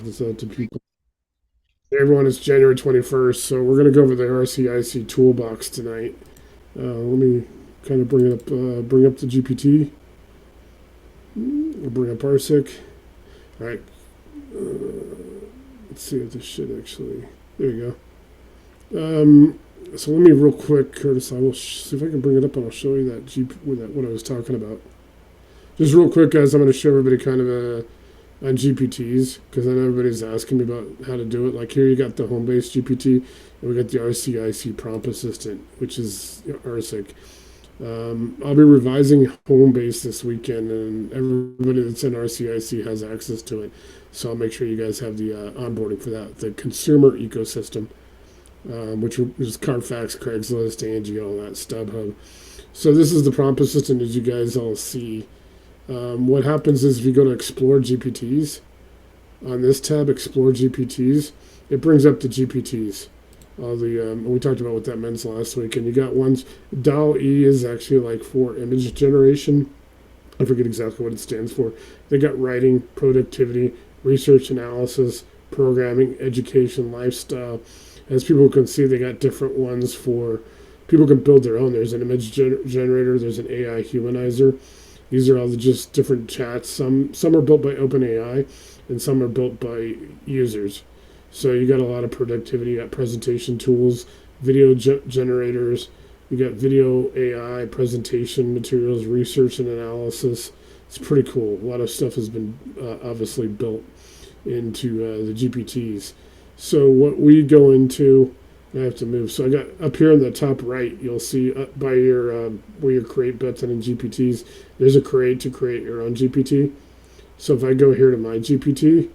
this out to people. Hey everyone, it's January 21st, so we're going to go over the RCIC toolbox tonight. Let me kind of bring up the GPT. We'll bring up RCIC. All right, let's see if this shit actually. There you go. So let me real quick, Curtis. I will see if I can bring it up, and I'll show you that what I was talking about. Just real quick, guys. I'm going to show everybody kind of on GPTs because I know everybody's asking me about how to do it. Like here, you got the home-based GPT, and we got the RCIC Prompt Assistant, which is RCIC. I'll be revising home-based this weekend, and everybody that's in RCIC has access to it. So I'll make sure you guys have the onboarding for that. The consumer ecosystem, which is Carfax, Craigslist, Angie, all that, StubHub. So this is the Prompt Assistant, as you guys all see. What happens is if you go to Explore GPTs, on this tab, Explore GPTs, it brings up the GPTs. All the we talked about what that meant last week, and you got ones. DAL-E is actually like for image generation. I forget exactly what it stands for. They got writing, productivity, research analysis, programming, education, lifestyle. As people can see, they got different ones for people can build their own. There's an image generator. There's an AI humanizer. These are all just different chats. Some are built by OpenAI, and some are built by users. So you got a lot of productivity. You got presentation tools, video generators. You got video AI, presentation materials, research and analysis. It's pretty cool. A lot of stuff has been obviously built into the GPTs. So what we go into, I have to move. So I got up here in the top right, you'll see up by your where your create button in GPTs, there's a create to create your own GPT. So if I go here to my GPT,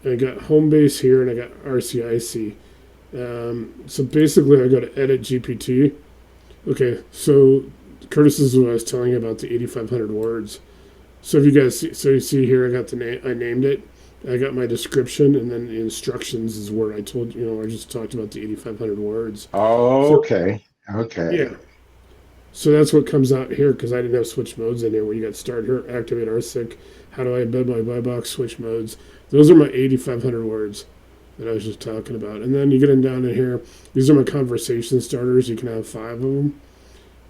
and I got home base here, and I got RCIC. So basically, I go to edit GPT. Okay, so Curtis is what I was telling you about the 8,500 words. So if you guys see, so you see here, I got the name, I named it. I got my description, and then the instructions is where I told I just talked about the 8,500 words. Oh, So okay. Okay. yeah, so that's what comes out here because I didn't have switch modes in here. Where you got start here, activate RSync. How do I embed my buy box? Switch modes. Those are my 8,500 words that I was just talking about. And then you get them down in here. These are my conversation starters. You can have 5 of them.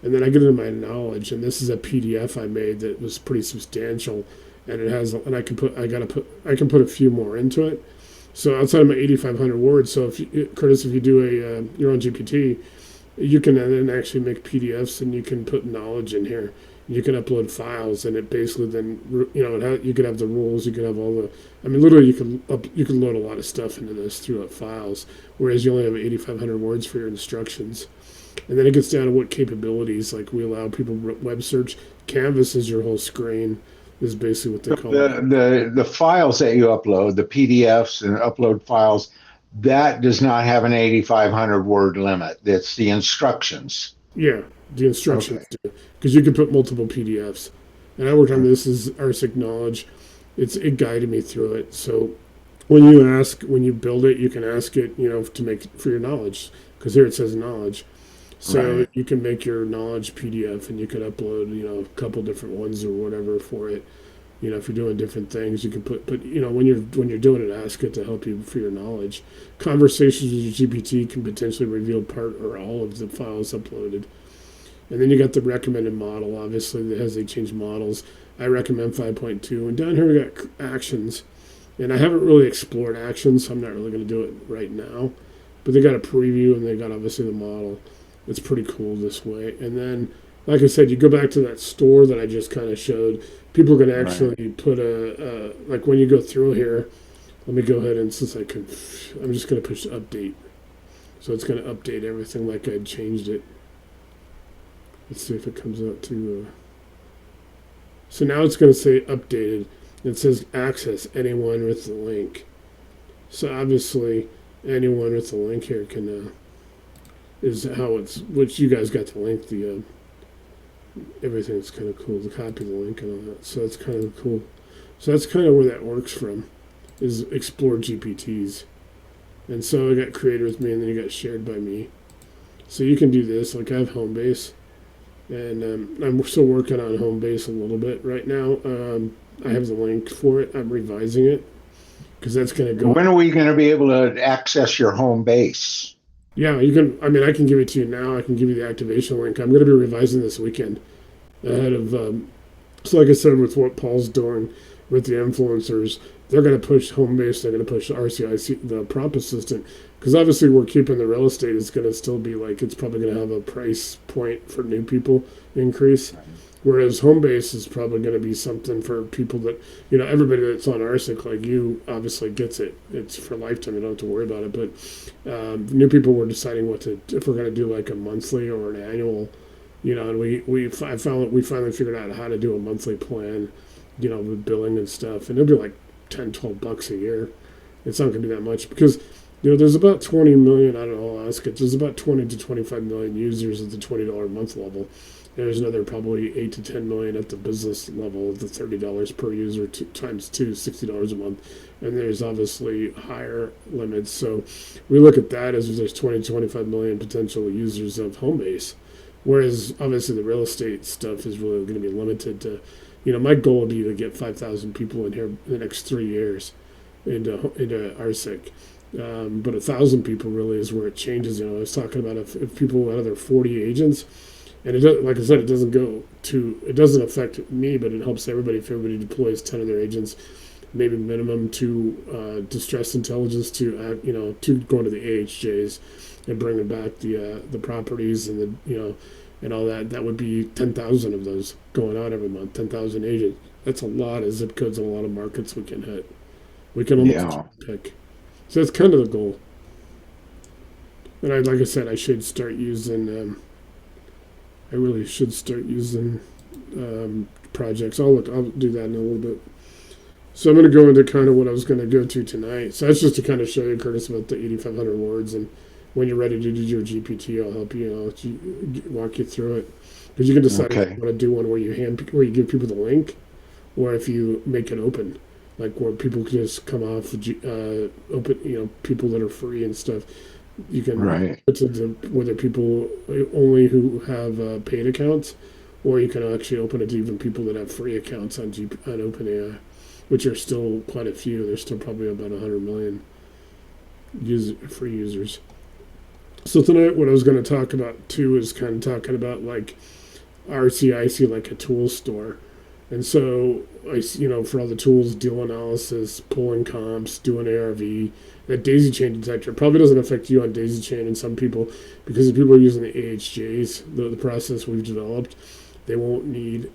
And then I get into my knowledge, and this is a PDF I made that was pretty substantial, and it has, and I can put a few more into it. So outside of my 8,500 words, so if you, Curtis, if you do your own GPT, you can then actually make PDFs, and you can put knowledge in here. You can upload files, and it basically then you could have the rules, you could have all the. I mean, literally, you can load a lot of stuff into this through files, whereas you only have 8,500 words for your instructions. And then it gets down to what capabilities, like we allow people web search. Canvas is your whole screen, is basically what they call it. The files that you upload, the PDFs and upload files, that does not have an 8,500 word limit. That's the instructions. Yeah, the Okay. instructions do. Because you can put multiple PDFs. And I worked on this as RSIC Knowledge. It guided me through it. So when you build it, you can ask it, to make for your knowledge. Because here it says knowledge. So Right. you can make your knowledge PDF, and you can upload, a couple different ones or whatever for it. If you're doing different things, you can but when you're doing it, ask it to help you for your knowledge. Conversations with your GPT can potentially reveal part or all of the files uploaded. And then you got the recommended model, obviously, as they change models. I recommend 5.2. And down here we got actions. And I haven't really explored actions, so I'm not really going to do it right now. But they got a preview, and they got obviously the model. It's pretty cool this way. And then, like I said, you go back to that store that I just kind of showed. People can Right. actually put like when you go through here, let me go ahead and I'm just going to push update. So it's going to update everything like I changed it. Let's see if it comes out to. So now it's going to say updated. It says access anyone with the link. So obviously, anyone with the link here can is how it's. Which you guys got the link. The everything's kind of cool. The copy the link and all that. So it's kind of cool. So that's kind of where that works from. Is explore GPTs. And so I got created with me, and then you got shared by me. So you can do this. Like I have home base. And I'm still working on home base a little bit right now. I have the link for it. I'm revising it, because that's going to go. When are we going to be able to access your home base? Yeah, you can. I mean, I can give it to you now. I can give you the activation link. I'm going to be revising this weekend ahead of. So, like I said, with what Paul's doing with the influencers, they're going to push home base. They're going to push RCIC, the prompt assistant, because obviously we're keeping the real estate. Is going to still be like it's probably going to have a price point for new people increase. Whereas home base is probably going to be something for people that, everybody that's on RCIC, like you, obviously gets it. It's for lifetime. You don't have to worry about it. But new people were deciding if we're going to do like a monthly or an annual, and we finally figured out how to do a monthly plan, with billing and stuff. And it'll be like $10-12 a year. It's not going to be that much because, there's about 20 million, I don't know, I'll ask it. There's about 20 to 25 million users at the $20 a month level. There's another probably 8 to 10 million at the business level of the $30 per user times two, $60 a month. And there's obviously higher limits. So we look at that as there's 20 to 25 million potential users of Homebase. Whereas obviously the real estate stuff is really going to be limited to, my goal would be to get 5,000 people in here in the next 3 years into RCIC. But 1,000 people really is where it changes. I was talking about if people out of their 40 agents, and it does, like I said, it doesn't affect me, but it helps everybody if everybody deploys 10 of their agents, maybe minimum to distress intelligence to go into the AHJs and bringing back the properties and and all that. That would be 10,000 of those going out every month. 10,000 agents. That's a lot of zip codes and a lot of markets we can hit. We can almost pick. So that's kind of the goal. And like I said, I should start using. I really should start using projects. I'll do that in a little bit. So I'm going to go into kind of what I was going to go to tonight. So that's just to kind of show you, Curtis, about the 8,500 words. And when you're ready to do your GPT, I'll help you. Walk you through it. Because you can decide if you want to do one where you give people the link, or if you make it open, like where people can just come off open. People that are free and stuff. You can put to whether people only who have paid accounts, or you can actually open it to even people that have free accounts on OpenAI, which are still quite a few. There's still probably about 100 million free users. So tonight, what I was going to talk about too is kind of talking about like RCIC, like a tool store. And so, for all the tools, deal analysis, pulling comps, doing ARV, that Daisy Chain Detector probably doesn't affect you on Daisy Chain and some people, because if people are using the AHJs, the process we've developed, they won't need,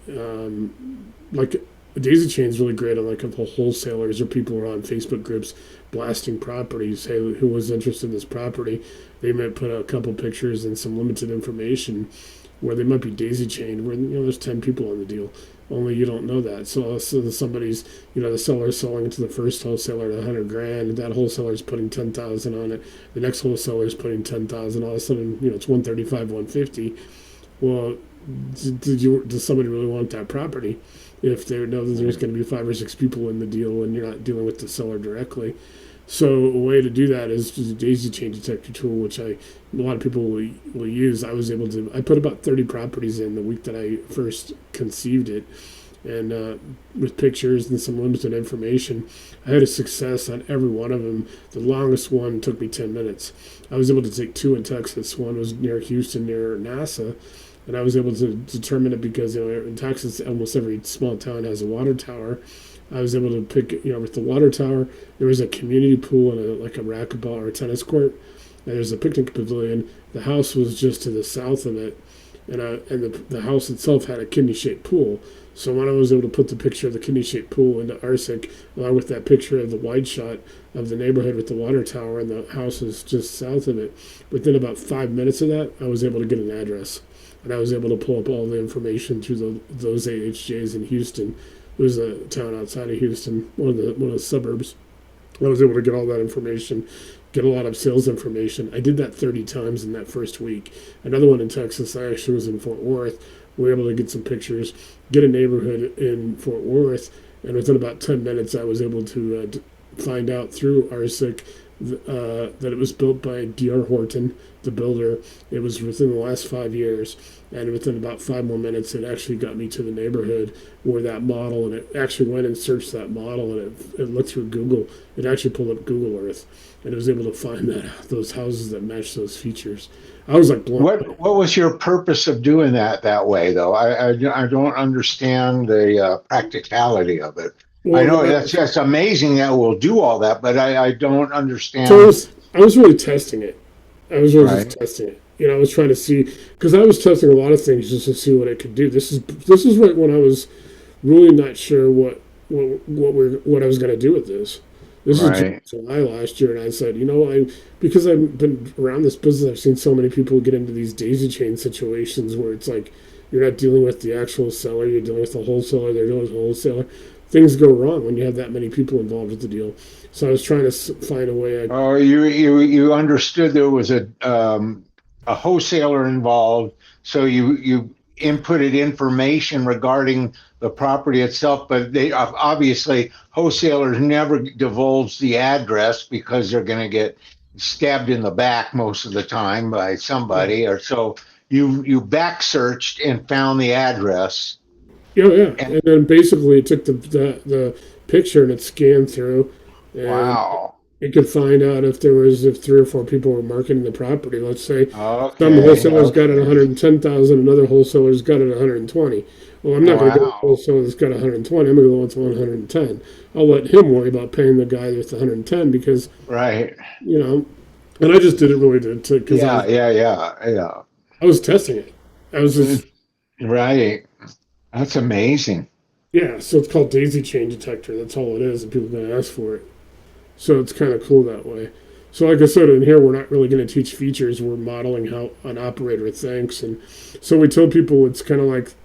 like, Daisy Chain is really great on, like, if wholesalers or people who are on Facebook groups blasting properties, hey, who was interested in this property, they might put a couple pictures and some limited information where they might be Daisy Chain, where, there's 10 people on the deal. Only you don't know that. So somebody's, the seller's selling to the first wholesaler at $100,000, and that wholesaler's putting 10,000 on it. The next wholesaler's putting 10,000. All of a sudden, it's 135, 150. Well, does somebody really want that property if they know that there's going to be 5 or 6 people in the deal and you're not dealing with the seller directly? So a way to do that is the Daisy Chain Detector tool, which a lot of people will use. I put about 30 properties in the week that I first conceived it, and with pictures and some limited information. I had a success on every one of them. The longest one took me 10 minutes. I was able to take 2 in Texas. One was near Houston, near NASA, and I was able to determine it because in Texas, almost every small town has a water tower. I was able to pick, with the water tower, there was a community pool and a racquetball or a tennis court. And there's a picnic pavilion. The house was just to the south of it, and the house itself had a kidney-shaped pool. So when I was able to put the picture of the kidney-shaped pool into RCIC, along with that picture of the wide shot of the neighborhood with the water tower and the house is just south of it, within about 5 minutes of that, I was able to get an address. And I was able to pull up all the information through those AHJs in Houston. It was a town outside of Houston, one of the suburbs. I was able to get all that information, get a lot of sales information. I did that 30 times in that first week. Another one in Texas, I actually was in Fort Worth. We were able to get some pictures, get a neighborhood in Fort Worth, and within about 10 minutes, I was able to find out through RCIC that it was built by D.R. Horton, the builder. It was within the last 5 years, and within about 5 more minutes, it actually got me to the neighborhood where that model, and it actually went and searched that model, and it looked through Google. It actually pulled up Google Earth, and it was able to find those houses that matched those features. I was like blown away. What was your purpose of doing that way though? I don't understand the practicality of it. I Well, know that's just amazing that we'll do all that, but I don't so understand. I was really testing it. I was really just Right, testing it. You know, I was trying to see because I was testing a lot of things just to see what it could do. This is right when I was really not sure what I was going to do with this. This is right, July last year, and I said, because I've been around this business, I've seen so many people get into these daisy chain situations where it's like you're not dealing with the actual seller, you're dealing with the wholesaler, they're dealing with the wholesaler. Things go wrong when you have that many people involved with the deal. So I was trying to find a way. Oh, you understood there was a wholesaler involved, so you inputted information regarding the property itself, but they obviously wholesalers never divulge the address because they're going to get stabbed in the back most of the time by somebody, or so you back searched and found the address. Yeah, yeah. And And then basically it took the picture and it scanned through and wow, it could find out if 3 or 4 people were marketing the property. Let's say some okay, wholesalers got it okay, 110,000, another wholesaler's got it 120. Well, I'm not going to go with the wow, wholesaler that's got 120. I'm going to go with the 110. I'll let him worry about paying the guy with the 110 because, right, you know, and I just did it really to because yeah, yeah, yeah, yeah. I was testing it. I was just Right. That's amazing. yeah. So it's called Daisy Chain Detector. That's all it is, and people are going to ask for it. So it's kind of cool that way. So like I said, in here we're not really going to teach features. We're modeling how an operator thinks, and so we tell people it's kind of like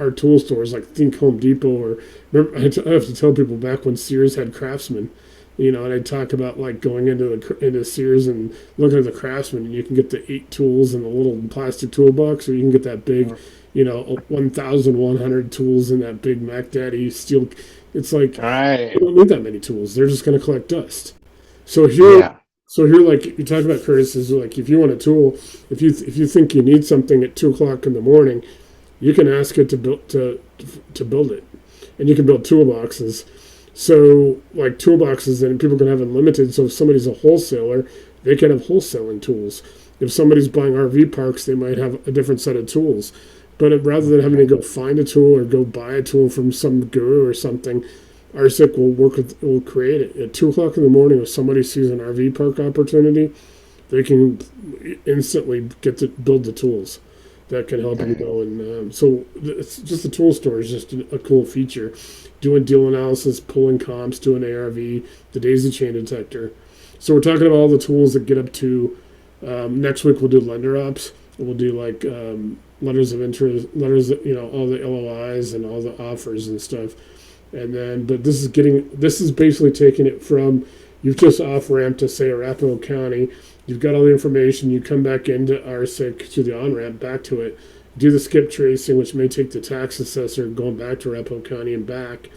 our tool stores, like think Home Depot, or remember, I have to tell people back when Sears had Craftsman, and I talk about like going into Sears and looking at the Craftsman, and you can get the 8 tools in the little plastic toolbox, or you can get that big, 1,100 tools in that big Mac Daddy steel. It's like you Right. don't need that many tools. They're just going to collect dust. So here, Yeah. so here, like you talk about, Curtis, is like if you want a tool, if you think you need something at 2 o'clock in the morning, you can ask it to build it, and you can build toolboxes. So like toolboxes, and people can have unlimited. So if somebody's a wholesaler, they can have wholesaling tools. If somebody's buying RV parks, they might have a different set of tools. But rather than having to Okay. go find a tool or go buy a tool from some guru or something, RSIC will create it at 2 o'clock in the morning. If somebody sees an RV park opportunity, they can instantly get to build the tools that can help them Okay. go. And so it's just the tool store is just a cool feature. Doing deal analysis, pulling comps, doing ARV, the Daisy Chain Detector. So we're talking about all the tools that get up to. Next week we'll do lender ops. We'll do like letters of interest, all the LOIs and all the offers and stuff. And then, but this is basically taking it from you've just off ramp to say Arapahoe County. You've got all the information. You come back into RSIC to the on ramp back to it. Do the skip tracing, which may take the tax assessor going back to Arapahoe County and back.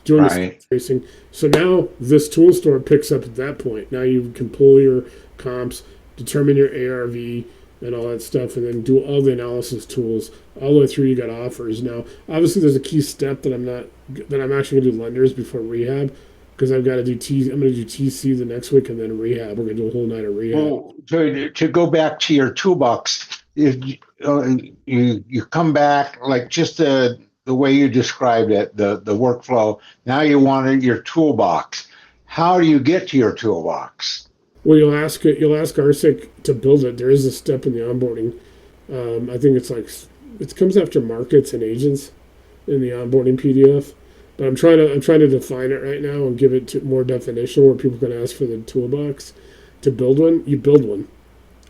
Doing the skip Right. tracing. So now this tool store picks up at that point. Now you can pull your comps, determine your ARV, and all that stuff, and then do all the analysis tools all the way through. You got offers now. Obviously, there's a key step that I'm actually gonna do lenders before rehab because I've got to do T. I'm gonna do TC the next week and then rehab. We're gonna do a whole night of rehab. Well, to go back to your toolbox, you come back like just the way you described it, the workflow. Now you wanted your toolbox. How do you get to your toolbox? Well, you'll ask RSIC to build it. There is a step in the onboarding. I think it's like it comes after markets and agents in the onboarding PDF. But I'm trying to define it right now and give it more definition where people can ask for the toolbox to build one. You build one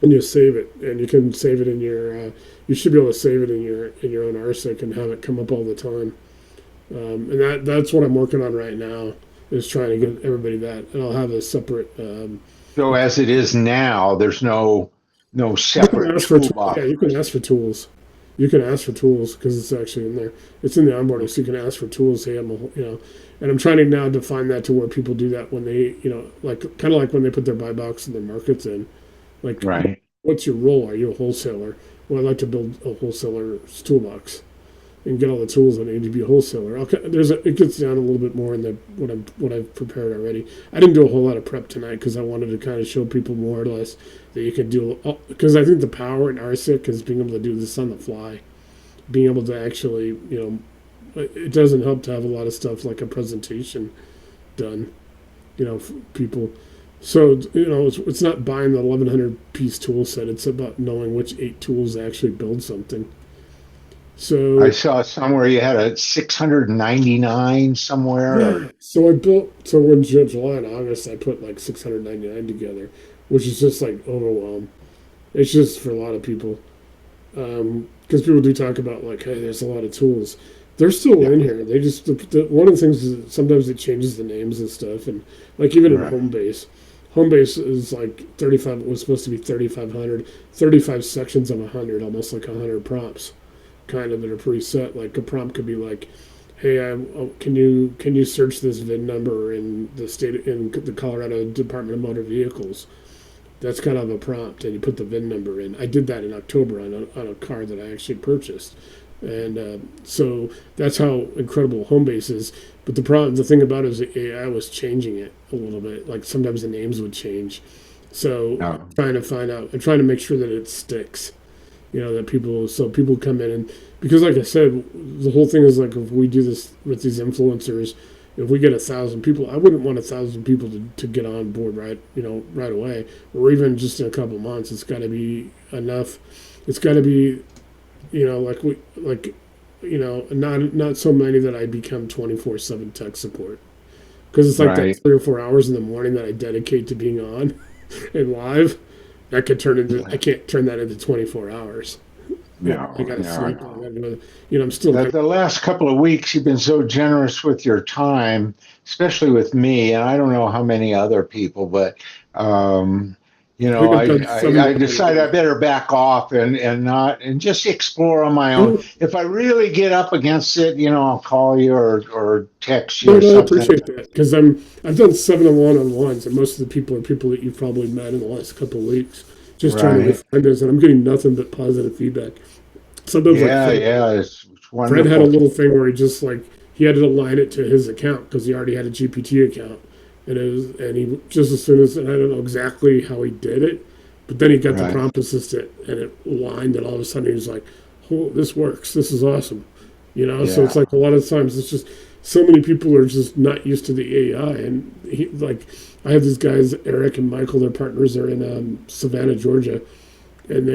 and you save it, and you can save it in your. You should be able to save it in your own RSIC and have it come up all the time. And that's what I'm working on right now is trying to get everybody that, and I'll have a separate. So as it is now, there's no You can separate ask for toolbox. yeah, you can ask for tools. You can ask for tools because it's actually in there. It's in the onboarding, so you can ask for tools. Hey, and I'm trying to now define that to where people do that when they, like kind of like when they put their buy box and their markets in. Like, Right. what's your role? Are you a wholesaler? Well, I'd like to build a wholesaler's toolbox and get all the tools I need to be a wholesaler. Okay, it gets down a little bit more in the what I've prepared already. I didn't do a whole lot of prep tonight because I wanted to kind of show people more or less that you can do, because I think the power in RCIC is being able to do this on the fly, being able to actually, it doesn't help to have a lot of stuff like a presentation done, for people. So, it's not buying the 1100 piece tool set. It's about knowing which 8 tools actually build something. I So, saw somewhere you had a 699 somewhere. yeah. So in July and August, I put like 699 together, which is just like overwhelm. It's just for a lot of people. Because people do talk about like, hey, there's a lot of tools. They're still Yeah. in here. They just one of the things is sometimes it changes the names and stuff, and like even in Right. home base is like 35. It was supposed to be 3,500, 35 sections of 100, almost like 100 prompts, kind of that are preset. Like a prompt could be like, hey, can you search this VIN number in the Colorado Department of Motor Vehicles? That's kind of a prompt, and you put the VIN number in. I did that in October on a car that I actually purchased, and so that's how incredible Homebase is. But the thing about it is the AI was changing it a little bit. Like sometimes the names would change, so No. I'm trying to make sure that it sticks. So people come in and because, like I said, the whole thing is like if we do this with these influencers, if we get 1,000 people, I wouldn't want 1,000 people to get on board right away, or even just in a couple months. It's got to be enough. It's got to be, not so many that I become 24/7 tech support because it's like that Right. 3 or 4 hours in the morning that I dedicate to being on and live. I Yeah. can't turn that into 24 hours. I No, got to no, I sleep. I know. got to, I'm still kind The last couple of weeks, you've been so generous with your time, especially with me, and I don't know how many other people, but um, I think I've done I 7 to decided I 8. better back off and not and just explore on my own. No, If I really get up against it, I'll call you or text you no, or no, I something. appreciate that because I've done 7 one-on-ones, and most of the people are people that you've probably met in the last couple of weeks, just trying to Right? refine this, and I'm getting nothing but positive feedback. Sometimes like Yeah, yeah, it's Fred had a wonderful. little thing where he just like he had to align it to his account because he already had a GPT account, and he just as soon as and I don't know exactly how he did it, but then he got the Right, prompt assistant and it aligned, and all of a sudden he was like, "Oh, this works. This is awesome," So it's yeah. like a lot of times it's just so many people are just not used to the AI, and I have these guys Eric and Michael, their partners are in Savannah, Georgia, and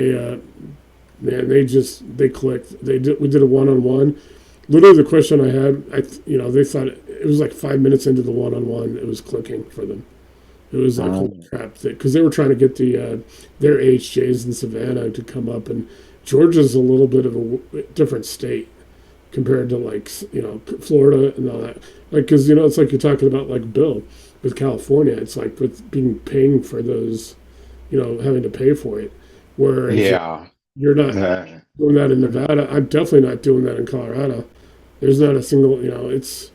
man, they clicked. We did a one-on-one. Literally, the question I had, they thought it was like 5 minutes into the one-on-one, it was clicking for them. It was like holy Um, crap, because they were trying to get their AHJs in Savannah to come up, and Georgia's a little bit of a different state compared to like Florida and all that. Like, because it's like you're talking about like Bill with California. It's like with being paying for those, having to pay for it, whereas yeah. you're not Uh, doing that in Nevada. I'm definitely not doing that in Colorado. There's not a single, it's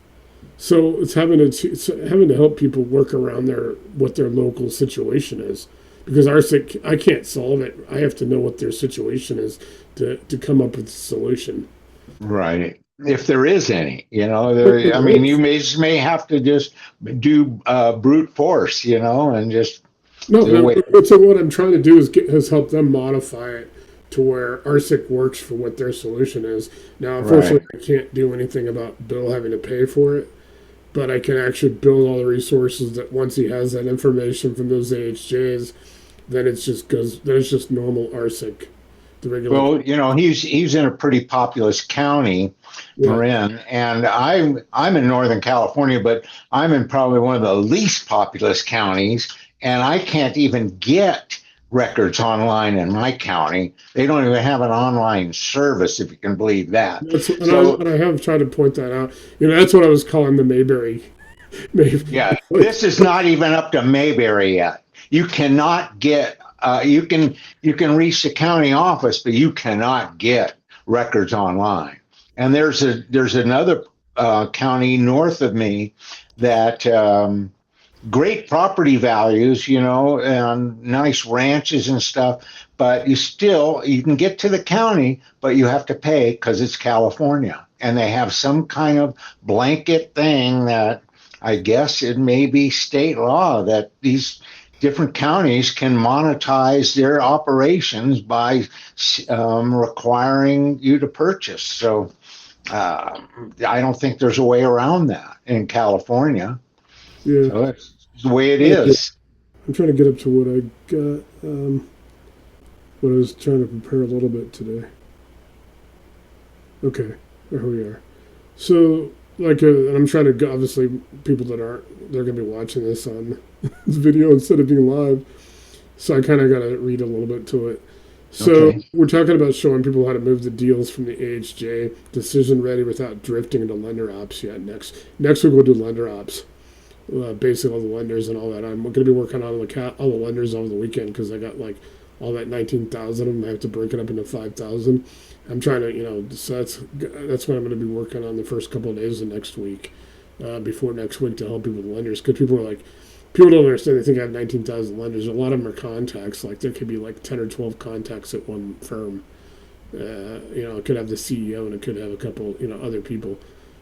having to help people work around what their local situation is, because I can't solve it. I have to know what their situation is to come up with a solution. Right. If there is any, But I there mean, you is. may have to just do brute force, and just No, do it. so what I'm trying to do is help them modify it to where RSIC works for what their solution is. Now, Right. unfortunately, I can't do anything about Bill having to pay for it, but I can actually build all the resources that once he has that information from those AHJs, then it's just normal RSIC, the regular. Well, he's in a pretty populous county, Yeah. Marin, and I'm in Northern California, but I'm in probably one of the least populous counties, and I can't even get records online in my county. They don't even have an online service, if you can believe that. So And I have tried to point that out. That's what I was calling the Mayberry. May, yeah, this is not even up to Mayberry yet. You cannot get. You can reach the county office, but you cannot get records online. And there's another county north of me that great property values, and nice ranches and stuff, but you can get to the county, but you have to pay because it's California. And they have some kind of blanket thing that I guess it may be state law that these different counties can monetize their operations by requiring you to purchase. So I don't think there's a way around that in California. Yeah. So that's the way it is. I'm trying to get up to what I got. What I was trying to prepare a little bit today. Okay, there we are. So, and I'm trying to go, obviously, people that aren't, they're going to be watching this on this video instead of being live. So I kind of got to read a little bit to it. So Okay. we're talking about showing people how to move the deals from the AHJ decision ready without drifting into lender ops yet. Next week we'll do lender ops. Basically all the lenders and all that. I'm going to be working on all the lenders over the weekend because I got like all that 19,000 of them. I have to break it up into 5,000. I'm trying to, so that's what I'm going to be working on the first couple of days of next week, before next week to help people with lenders. Because people don't understand. They think I have 19,000 lenders. A lot of them are contacts. Like there could be like 10 or 12 contacts at one firm. It could have the CEO and it could have a couple, other people.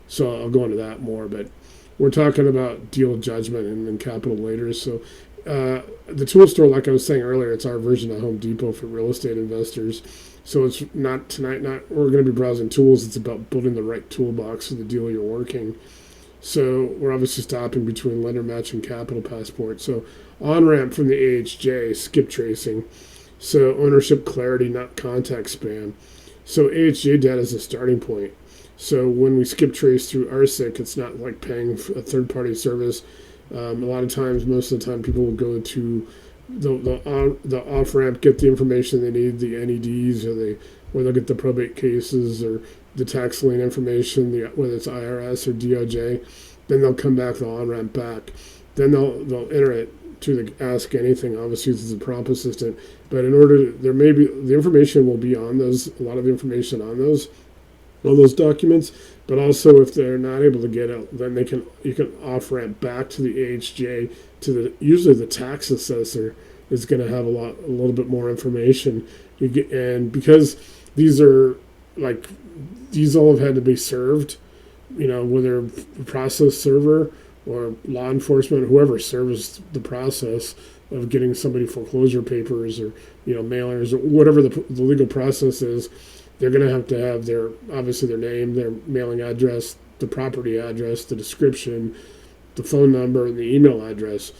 So I'll go into that more, but we're talking about deal judgment and then capital later. So the tool store, like I was saying earlier, it's our version of Home Depot for real estate investors. So it's not tonight, we're going to be browsing tools. It's about building the right toolbox for the deal you're working. So we're obviously stopping between lender match and capital passport. So on-ramp from the AHJ, skip tracing. So ownership clarity, not contact spam. So AHJ data is a starting point. So when we skip trace through RCIC, it's not like paying a third-party service. A lot of times, most of the time, people will go to the off-ramp, get the information they need, the NEDs, or they'll get the probate cases or the tax lien information, whether it's IRS or DOJ. Then they'll come back the on-ramp back. Then they'll enter it to the Ask Anything. Obviously, this is a prompt assistant, but the information will be on those. A lot of the information on those documents, but also if they're not able to get it, then you can off ramp back to the AHJ usually the tax assessor is going to have a little bit more information. And because these all have had to be served, whether a process server or law enforcement, whoever serves the process of getting somebody foreclosure papers or mailers or whatever the legal process is. They're going to have their name, their mailing address, the property address, the description, the phone number, and the email address.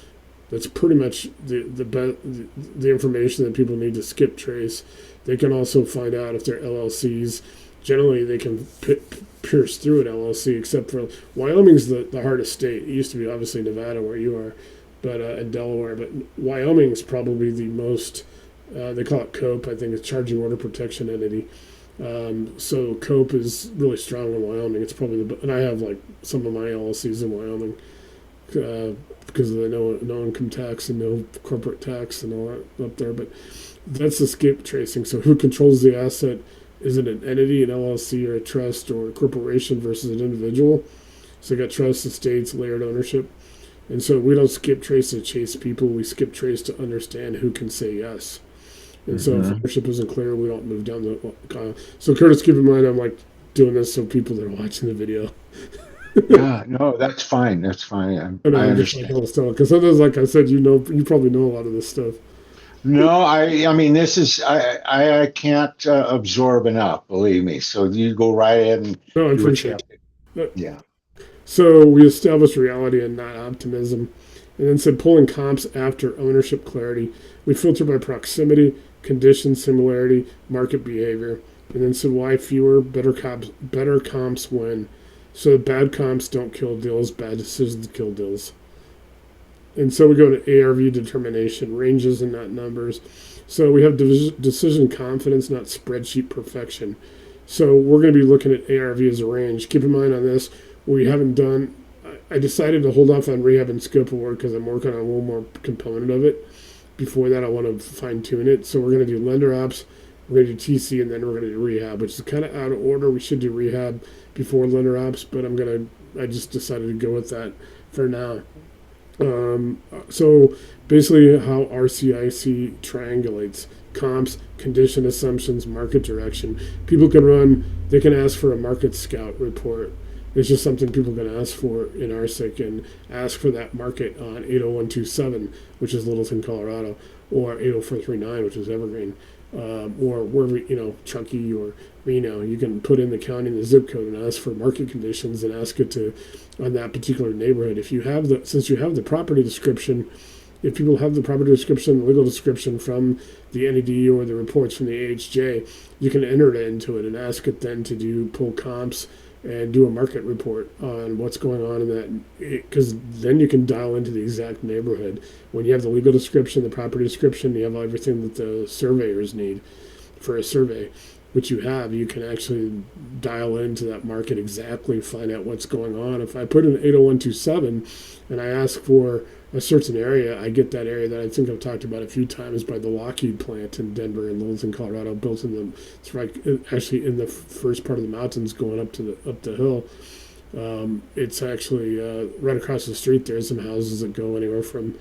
That's pretty much the information that people need to skip trace. They can also find out if they're LLCs. Generally, they can pierce through an LLC, except for Wyoming's the hardest state. It used to be obviously Nevada where you are, but and Delaware. But Wyoming's probably the most. They call it COPE. I think it's Charging Order Protection Entity. So COPE is really strong in Wyoming. It's probably and I have like some of my LLCs in Wyoming because of the no income tax and no corporate tax and all that up there. But that's the skip tracing. So who controls the asset? Is it an entity, an LLC, or a trust, or a corporation versus an individual? So you got trust, estates, layered ownership. And so we don't skip trace to chase people. We skip trace to understand who can say yes. And so if ownership isn't clear, we don't move down the. So Curtis, keep in mind, I'm like doing this so people that are watching the video. Yeah, no, that's fine. That's fine. I understand. Because sometimes, like I said, you probably know a lot of this stuff. No, I mean, this is I can't absorb enough. Believe me. So you go right ahead and No, I do what you appreciate have to. it. Yeah. So we established reality and not optimism, and then said pulling comps after ownership clarity. We filter by proximity, condition, similarity, market behavior, and then said why fewer better comps win. So bad comps don't kill deals, bad decisions kill deals. And so we go to ARV determination, ranges and not numbers. So we have decision confidence, not spreadsheet perfection. So we're going to be looking at ARV as a range. Keep in mind on this, we haven't done. I decided to hold off on rehab and scope of work because I'm working on a little more component of it. Before that, I want to fine tune it. So we're going to do lender ops, we're going to do TC, and then we're going to do rehab, which is kind of out of order. We should do rehab before lender ops, but I just decided to go with that for now. So basically, how RCIC triangulates comps, condition assumptions, market direction. People can they can ask for a market scout report. It's just something people can ask for in RCIC and ask for that market on 80127, which is Littleton, Colorado, or 80439, which is Evergreen, or wherever, Truckee or Reno. You can put in the county and the zip code and ask for market conditions and ask it to on that particular neighborhood. Since you have the property description, if people have the property description, the legal description from the NED or the reports from the AHJ, you can enter it into it and ask it then to pull comps and do a market report on what's going on in that, because then you can dial into the exact neighborhood. When you have the legal description, the property description, you have everything that the surveyors need for a survey, which you can actually dial into that market exactly, find out what's going on. If I put in 80127 and I ask for a certain area, I get that area that I think I've talked about a few times by the Lockheed plant in Denver and Littleton, Colorado, built it's right actually in the first part of the mountains going up the hill. It's actually right across the street. There's some houses that go anywhere from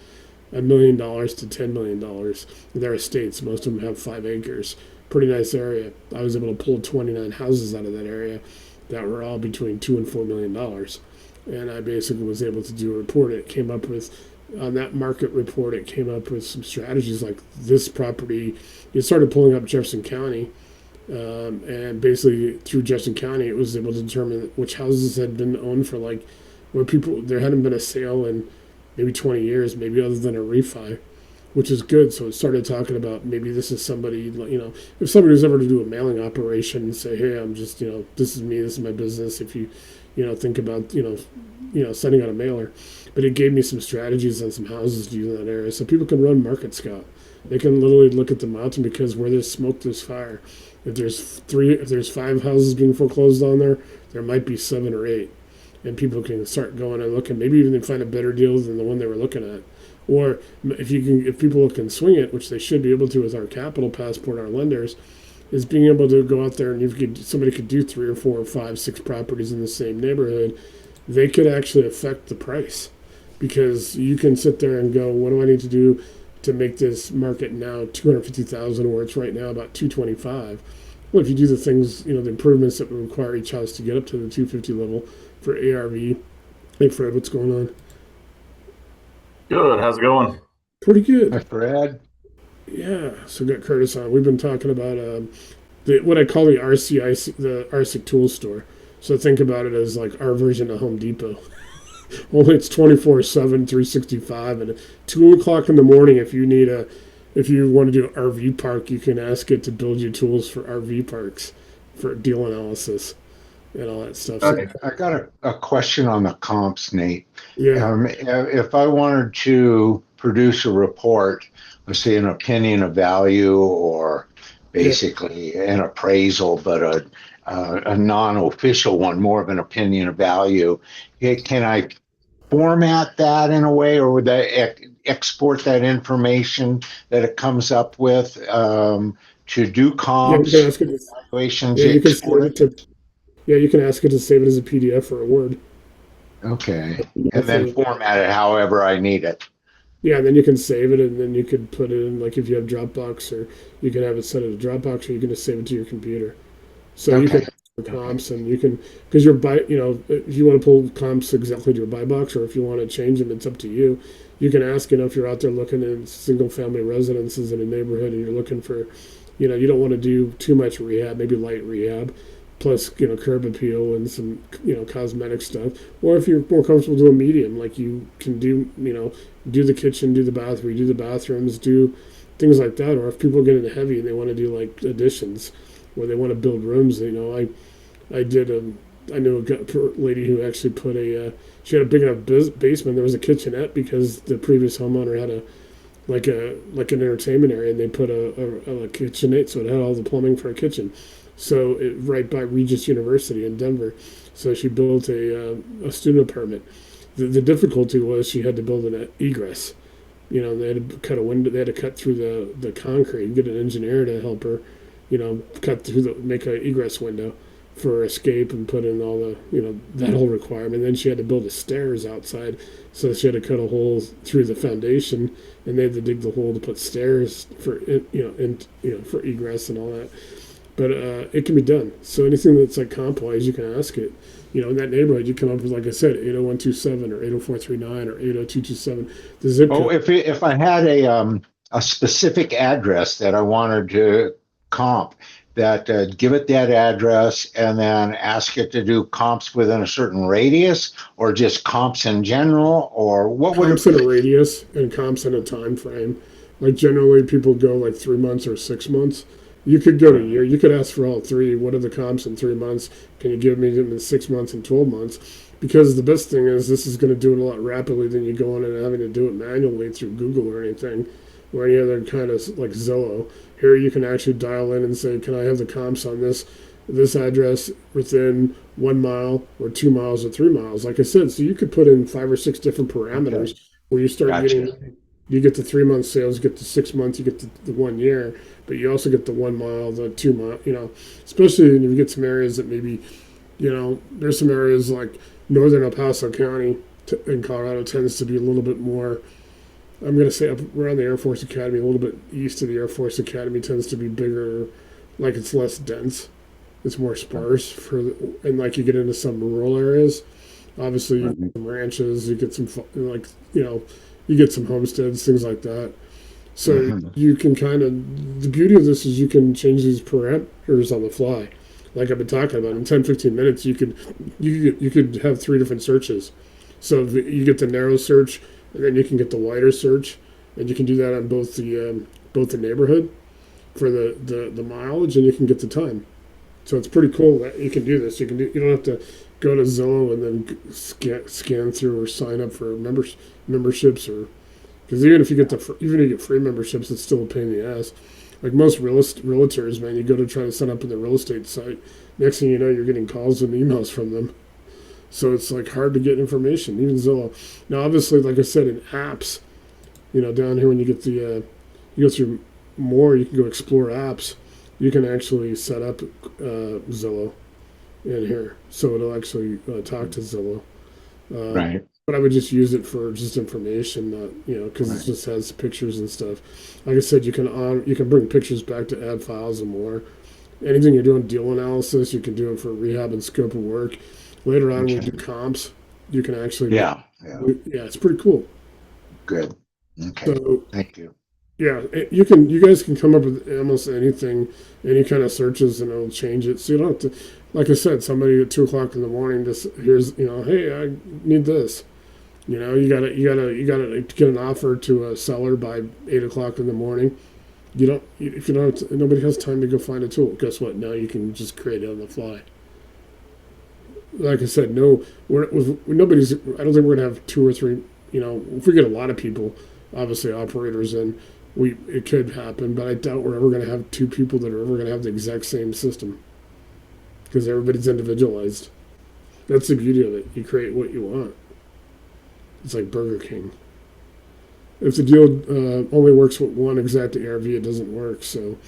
$1 million to $10 million. They're estates. Most of them have 5 acres. Pretty nice area. I was able to pull 29 houses out of that area that were all between $2 and $4 million. And I basically was able to do a report. It came up with, on that market report, it came up with some strategies like this property. It started pulling up Jefferson County, and basically through Jefferson County, it was able to determine which houses had been owned for where there hadn't been a sale in maybe 20 years, maybe other than a refi, which is good. So it started talking about maybe this is somebody, if somebody was ever to do a mailing operation and say, hey, I'm just, this is me, this is my business. If you, think about, sending out a mailer. But it gave me some strategies on some houses to use in that area. So people can run Market Scout. They can literally look at the mountain, because where there's smoke, there's fire. If there's 5 houses being foreclosed on there might be 7 or 8. And people can start going and looking. Maybe even find a better deal than the one they were looking at. Or if people can swing it, which they should be able to with our capital passport, our lenders, is being able to go out there and somebody could do 3 or 4 or 5, 6 properties in the same neighborhood. They could actually affect the price, because you can sit there and go, what do I need to do to make this market now 250,000, where it's right now about 225? Well, if you do the things, the improvements that would require each house to get up to the 250 level for ARV. Hey, Fred, what's going on? Good. How's it going? Pretty good. Hi, Fred. Yeah. So got Curtis on. We've been talking about what I call the RCIC Tool Store. So think about it as like our version of Home Depot. Only it's 24/7, 365, and at 2 o'clock in the morning, if you want to do an RV park, you can ask it to build you tools for RV parks, for deal analysis and all that stuff. Okay. I got a question on the comps, Nate. Yeah. If I wanted to produce a report, let's say an opinion of value, or basically an appraisal, but a non-official one, more of an opinion of value, can I format that in a way, or would I export that information that it comes up with to do comps, you can ask it evaluations? you can you can ask it to save it as a PDF or a Word. Okay, and then format it however I need it. Yeah, and then you can save it, and then you could put it in, like if you have Dropbox, or you can have it set to Dropbox, or you can just save it to your computer. So you can comps, and you can, because if you want to pull comps exactly to your buy box, or if you want to change them, it's up to you. You can ask, if you're out there looking in single family residences in a neighborhood, and you're looking for, you don't want to do too much rehab, maybe light rehab, plus curb appeal and some cosmetic stuff. Or if you're more comfortable doing medium, like you can do do the kitchen, do the bathroom, do the bathrooms, do things like that. Or if people get into heavy and they want to do like additions, where they want to build rooms, I knew a lady who actually put she had a big enough basement. There was a kitchenette because the previous homeowner had an entertainment area, and they put a kitchenette, so it had all the plumbing for a kitchen. So right by Regis University in Denver. So she built a student apartment. The difficulty was she had to build an egress. They had to cut a window. They had to cut through the concrete and get an engineer to help her cut through make an egress window for escape and put in all the, that whole requirement. Then she had to build the stairs outside, so she had to cut a hole through the foundation, and they had to dig the hole to put stairs for for egress and all that. But it can be done. So anything that's like comp-wise, you can ask it. In that neighborhood, you come up with, like I said, 80127 or 80439 or 80227. The zip Oh, code. if I had a specific address that I wanted to comp, that give it that address and then ask it to do comps within a certain radius, or just comps in general, or what would Comps in a it? radius and comps in a time frame. Like generally, people go like 3 months or 6 months. You could go to a year. You could ask for all three. What are the comps in 3 months? Can you give me them in 6 months and 12 months? Because the best thing is this is going to do it a lot rapidly than you going and having to do it manually through Google or anything, or any other kind of like Zillow. Here you can actually dial in and say, can I have the comps on this address within 1 mile or 2 miles or 3 miles? Like I said, so you could put in 5 or 6 different Okay, parameters where you start gotcha. getting, you get the 3 month sales, you get the 6 months, you get the 1 year, but you also get the 1 mile, the 2 mile, especially if you get some areas that maybe, there's some areas like northern El Paso County in Colorado tends to be a little bit more. I'm going to say up around the Air Force Academy, a little bit east of the Air Force Academy tends to be bigger, like it's less dense, it's more sparse and like you get into some rural areas. Obviously, you get Mhm. some ranches, you get some like you get some homesteads, things like that. So Mhm. you can the beauty of this is you can change these parameters on the fly. Like I've been talking about, in 10, 15 minutes, you could have 3 different searches. So you get the narrow search, and then you can get the wider search, and you can do that on both the neighborhood for the mileage, and you can get the time. So it's pretty cool that you can do this. You don't have to go to Zillow and then scan through or sign up for memberships, or because even if you get even if you get free memberships, it's still a pain in the ass. Like most realtors, man, you go to try to sign up in the real estate site. Next thing you know, you're getting calls and emails from them. So it's like hard to get information, even Zillow. Now, obviously, like I said, in apps, down here when you get you go through more, you can go explore apps. You can actually set up Zillow in here, so it'll actually talk to Zillow. Uh, Right, but I would just use it for just information, not because it right. just has pictures and stuff. Like I said, you can bring pictures back to add files and more. Anything you're doing deal analysis, you can do it for rehab and scope of work. Later on, when we do Okay. comps, you can actually Yeah, yeah. yeah, it's pretty cool. Good. Okay. So Thank you. yeah, you guys can come up with almost anything, any kind of searches, and it'll change it. So you don't have to, like I said, somebody at 2 o'clock in the morning just here's hey, I need this. You gotta get an offer to a seller by 8 o'clock in the morning. You don't if you don't nobody has time to go find a tool. Guess what? Now you can just create it on the fly. Like I said, no, nobody's. I don't think we're gonna have two or three. If we get a lot of people, obviously operators in, it could happen, but I doubt we're ever gonna have two people that are ever gonna have the exact same system because everybody's individualized. That's the beauty of it. You create what you want. It's like Burger King. If the deal only works with one exact ARV, it doesn't work. So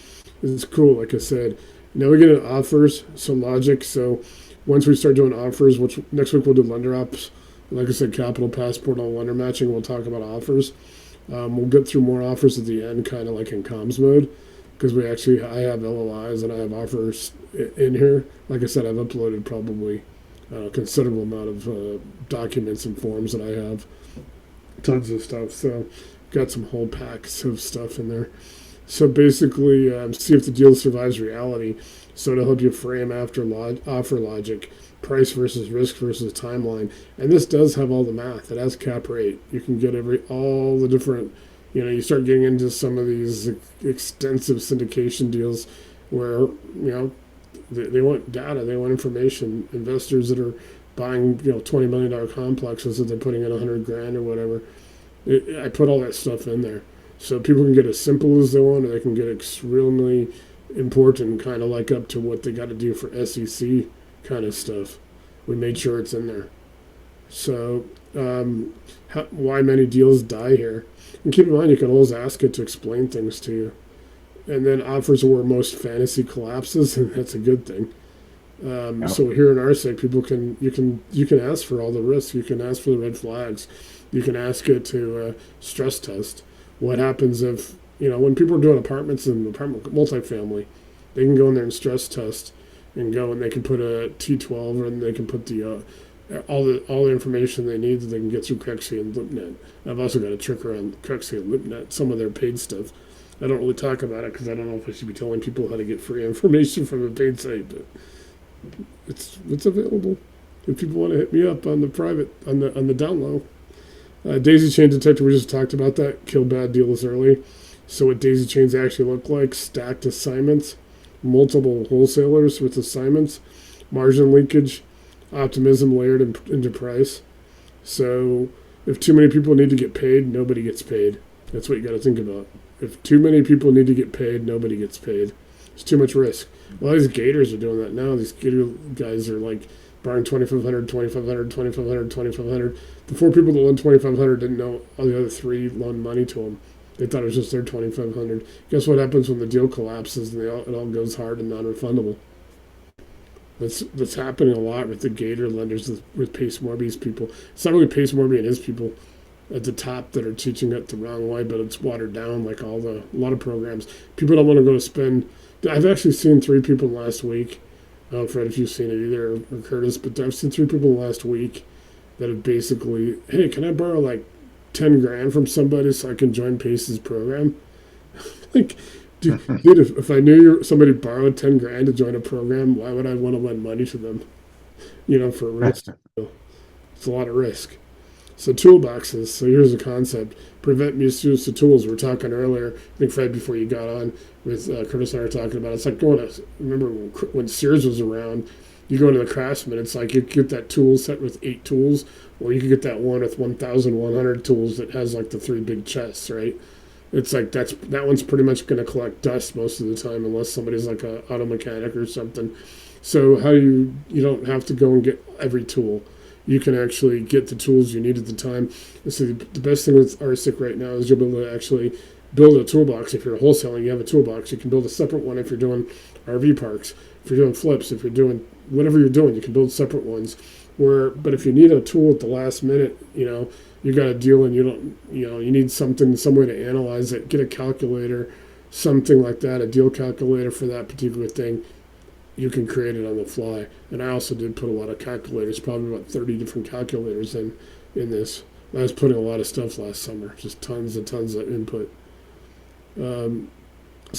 it's cool. Like I said, now we get into offers, some logic. So once we start doing offers, which next week we'll do lender ops. Like I said, capital passport on lender matching. We'll talk about offers. We'll get through more offers at the end, kind of like in comms mode, because I have LOIs and I have offers in here. Like I said, I've uploaded probably a considerable amount of documents and forms that I have, tons of stuff. So got some whole packs of stuff in there. So basically, see if the deal survives reality. So to help you frame offer logic, price versus risk versus timeline, and this does have all the math. It has cap rate. You can get all the different. You start getting into some of these extensive syndication deals where they want data, they want information. Investors that are buying $20 million complexes that they're putting in 100 grand or whatever. I put all that stuff in there so people can get as simple as they want, or they can get extremely important, kind of like up to what they got to do for SEC kind of stuff. We made sure it's in there. So why many deals die here? And keep in mind, you can always ask it to explain things to you. and then offers where most fantasy collapses, and that's a good thing. Yep. So here in RCIC, you can ask for all the risks. You can ask for the red flags. You can ask it to stress test. What happens if when people are doing apartments and multifamily, they can go in there and stress test, and they can put a T12, and they can put the all the information they need that they can get through Crexy and LoopNet. I've also got a trick around Crexy and LoopNet, some of their paid stuff. I don't really talk about it because I don't know if I should be telling people how to get free information from a paid site, but it's available. If people want to hit me up on the private on the down low. Daisy Chain Detector, we just talked about that. Kill bad deals early. So what daisy chains actually look like: stacked assignments, multiple wholesalers with assignments, margin leakage, optimism layered into price. So if too many people need to get paid, nobody gets paid. That's what you got to think about. If too many people need to get paid, nobody gets paid. It's too much risk. Well, these gators are doing that now. These gator guys are like borrowing 2,500, 2,500, 2,500, 2,500. The four people that loaned 2,500 didn't know all the other three loaned money to them. They thought it was just their 2,500. Guess what happens when the deal collapses and it all goes hard and non-refundable? That's happening a lot with the gator lenders, with Pace Morby's people. It's not really Pace Morby and his people at the top that are teaching it the wrong way, but it's watered down like a lot of programs. People don't want to go to spend. I've actually seen 3 people last week. I don't know, Fred, if you've seen it either, or Curtis, but I've seen 3 people last week that have basically, hey, can I borrow like 10 grand from somebody so I can join Pace's program? Like, dude, if I knew somebody borrowed 10 grand to join a program, why would I want to lend money to them? For risk. It's a lot of risk. So toolboxes. So here's the concept: prevent misuse of tools. We were talking earlier, I think Fred, before you got on, with Curtis and I were talking about. It's like remember when Sears was around? You go into the Craftsman. It's like you get that tool set with 8 tools, or you could get that one with 1,100 tools that has like the 3 big chests, right? It's like that one's pretty much going to collect dust most of the time, unless somebody's like a auto mechanic or something. So how you don't have to go and get every tool. You can actually get the tools you need at the time. And so the best thing with RCIC right now is you'll be able to actually build a toolbox. If you're wholesaling, you have a toolbox. You can build a separate one if you're doing RV parks. If you're doing flips, if you're doing whatever you're doing, you can build separate ones. But if you need a tool at the last minute, you got a deal and you need some way to analyze it. Get a calculator, something like that, a deal calculator for that particular thing. You can create it on the fly. And I also did put a lot of calculators, probably about 30 different calculators in this. I was putting a lot of stuff last summer, just tons and tons of input. So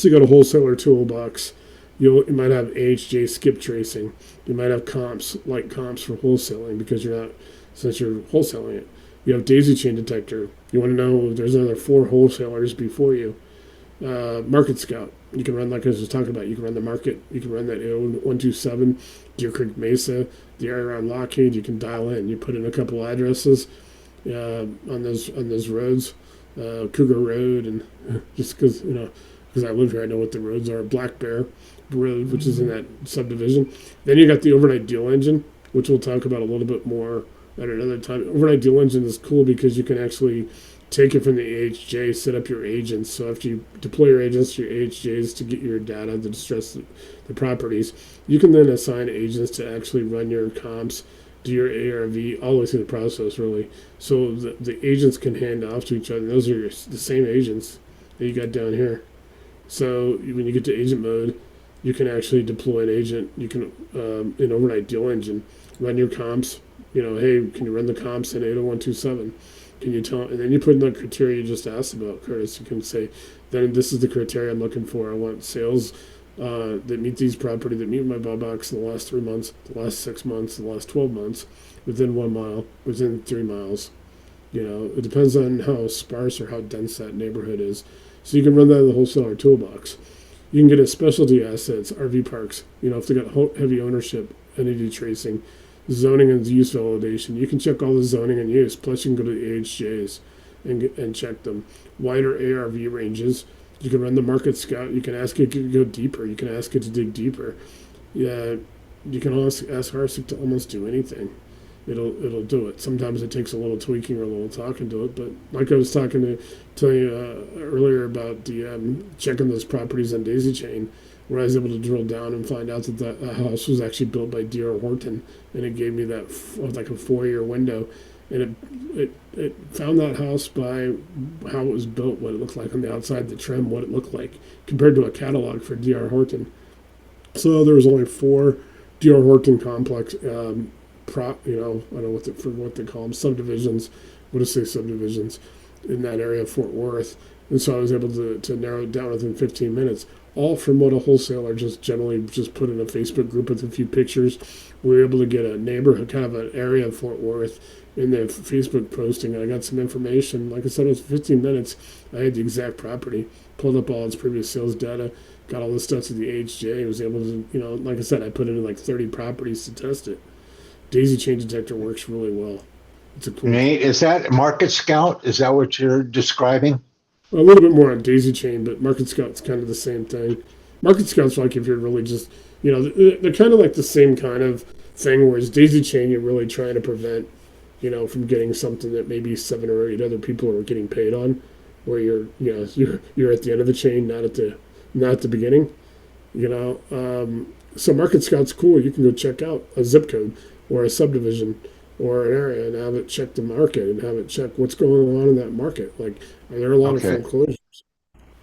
you got a wholesaler toolbox. You might have AHJ skip tracing. You might have comps for wholesaling since you're wholesaling it. You have Daisy Chain Detector. You want to know if there's another 4 wholesalers before you. Market Scout. You can run, like I was just talking about, you can run the market. You can run that 127, Deer Creek Mesa, the area around Lockheed. You can dial in. You put in a couple addresses on those roads, Cougar Road, and just because I live here, I know what the roads are. Black Bear Road, which is in that subdivision. Then you got the overnight deal engine, which we'll talk about a little bit more at another time. Overnight deal engine is cool because you can actually take it from the AHJ, set up your agents. So after you deploy your agents to your AHJs to get your data to distress the properties, you can then assign agents to actually run your comps, do your ARV, all the way through the process, really. So the agents can hand off to each other. Those are the same agents that you got down here. So when you get to agent mode, you can actually deploy an agent. You can, in overnight deal engine, run your comps. Hey, can you run the comps in 80127? Can you tell? And then you put in the criteria you just asked about, Curtis. You can say, then this is the criteria I'm looking for. I want sales that meet these property, that meet my buy box in the last 3 months, the last 6 months, the last 12 months, within 1 mile, within 3 miles. It depends on how sparse or how dense that neighborhood is. So you can run that in the wholesaler toolbox. You can get a specialty assets, RV parks. If they got heavy ownership, entity tracing, zoning and use validation. You can check all the zoning and use. Plus, you can go to the AHJs and check them. Wider ARV ranges. You can run the Market Scout. You can ask it to go deeper. You can ask it to dig deeper. Yeah, you can also ask RCIC to almost do anything. it'll do it. Sometimes it takes a little tweaking or a little talking to it, but like I was talking to tell you earlier about the checking those properties on Daisy Chain, where I was able to drill down and find out that that house was actually built by D.R. Horton, and it gave me that like a 4-year window, and it found that house by how it was built, what it looked like on the outside, the trim, what it looked like compared to a catalog for D.R. Horton. So there was only 4 D.R. Horton complex, I don't know what they call them, subdivisions. What do say subdivisions in that area of Fort Worth? And so I was able to narrow it down within 15 minutes, all from what a wholesaler just generally just put in a Facebook group with a few pictures. We were able to get a neighborhood, kind of an area of Fort Worth in the Facebook posting. And I got some information. Like I said, it was 15 minutes. I had the exact property, pulled up all its previous sales data, got all the stuff to the AHJ, was able to, like I said, I put in like 30 properties to test it. Daisy Chain Detector works really well. It's a cool. Nate, is that Market Scout? Is that what you're describing? A little bit more on Daisy Chain, but Market Scout's kind of the same thing. Market Scout's like if you're really just, they're kind of like the same kind of thing, whereas Daisy Chain, you're really trying to prevent, from getting something that maybe 7 or 8 other people are getting paid on, where you're at the end of the chain, not at the beginning, So Market Scout's cool. You can go check out a zip code or a subdivision or an area and have it check the market and have it check what's going on in that market. Like, are there a lot of foreclosures?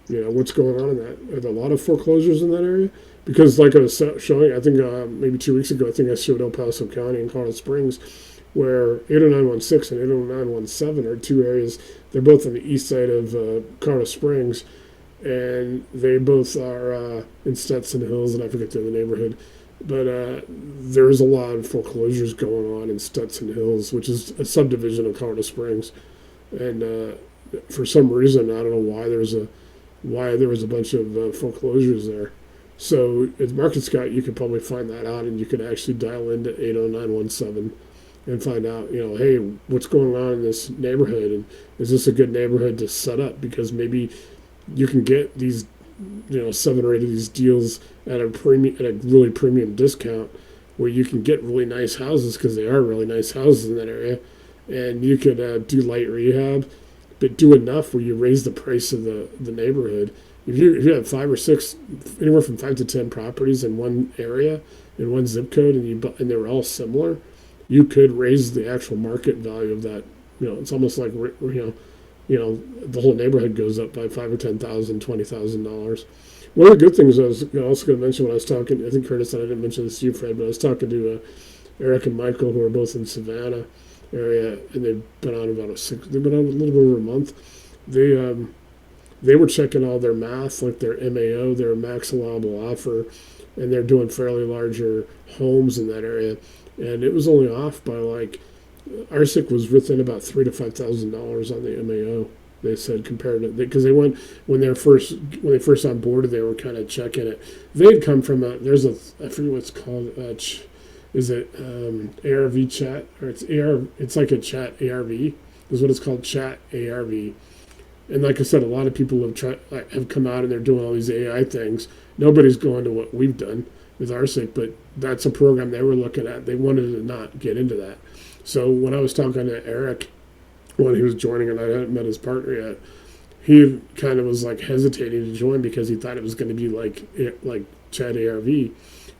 What's going on in that? Are there a lot of foreclosures in that area? Because like I was showing, I think maybe 2 weeks ago, I think I showed El Paso County and Colorado Springs, where 80916 and 80917 are 2 areas. They're both on the east side of Colorado Springs, and they both are in Stetson Hills, and I forget the other neighborhood. But there's a lot of foreclosures going on in Stetson Hills, which is a subdivision of Colorado Springs. And for some reason, I don't know why there was a bunch of foreclosures there. So at Market Scout, you could probably find that out, and you could actually dial into 80917 and find out, hey, what's going on in this neighborhood, and is this a good neighborhood to set up? Because maybe you can get these 7 or 8 of these deals at a really premium discount, where you can get really nice houses, because they are really nice houses in that area, and you could do light rehab, but do enough where you raise the price of the neighborhood. If you have 5 or 6, anywhere from 5 to 10 properties in one area, in one zip code, and they were all similar, you could raise the actual market value of that. It's almost like the whole neighborhood goes up by $5,000 or $10,000, $20,000. One of the good things I was also going to mention when I was talking, I think Curtis said I didn't mention this to you, Fred, but I was talking to Eric and Michael, who are both in Savannah area, and they've been on a little bit over a month. They were checking all their math, like their MAO, their max allowable offer, and they're doing fairly larger homes in that area, and it was only off by like RCIC was within about $3,000 to $5,000 on the MAO. They said compared to because they went when they first onboarded, they were kind of checking it. They had come from I forget what it's called. Is it ARV chat, or it's AR? It's like a chat ARV. Is what it's called, chat ARV. And like I said, a lot of people have come out and they're doing all these AI things. Nobody's going to what we've done with RCIC, but that's a program they were looking at. They wanted to not get into that. So when I was talking to Eric when he was joining, and I hadn't met his partner yet, he kind of was like hesitating to join because he thought it was going to be like Chat ARV,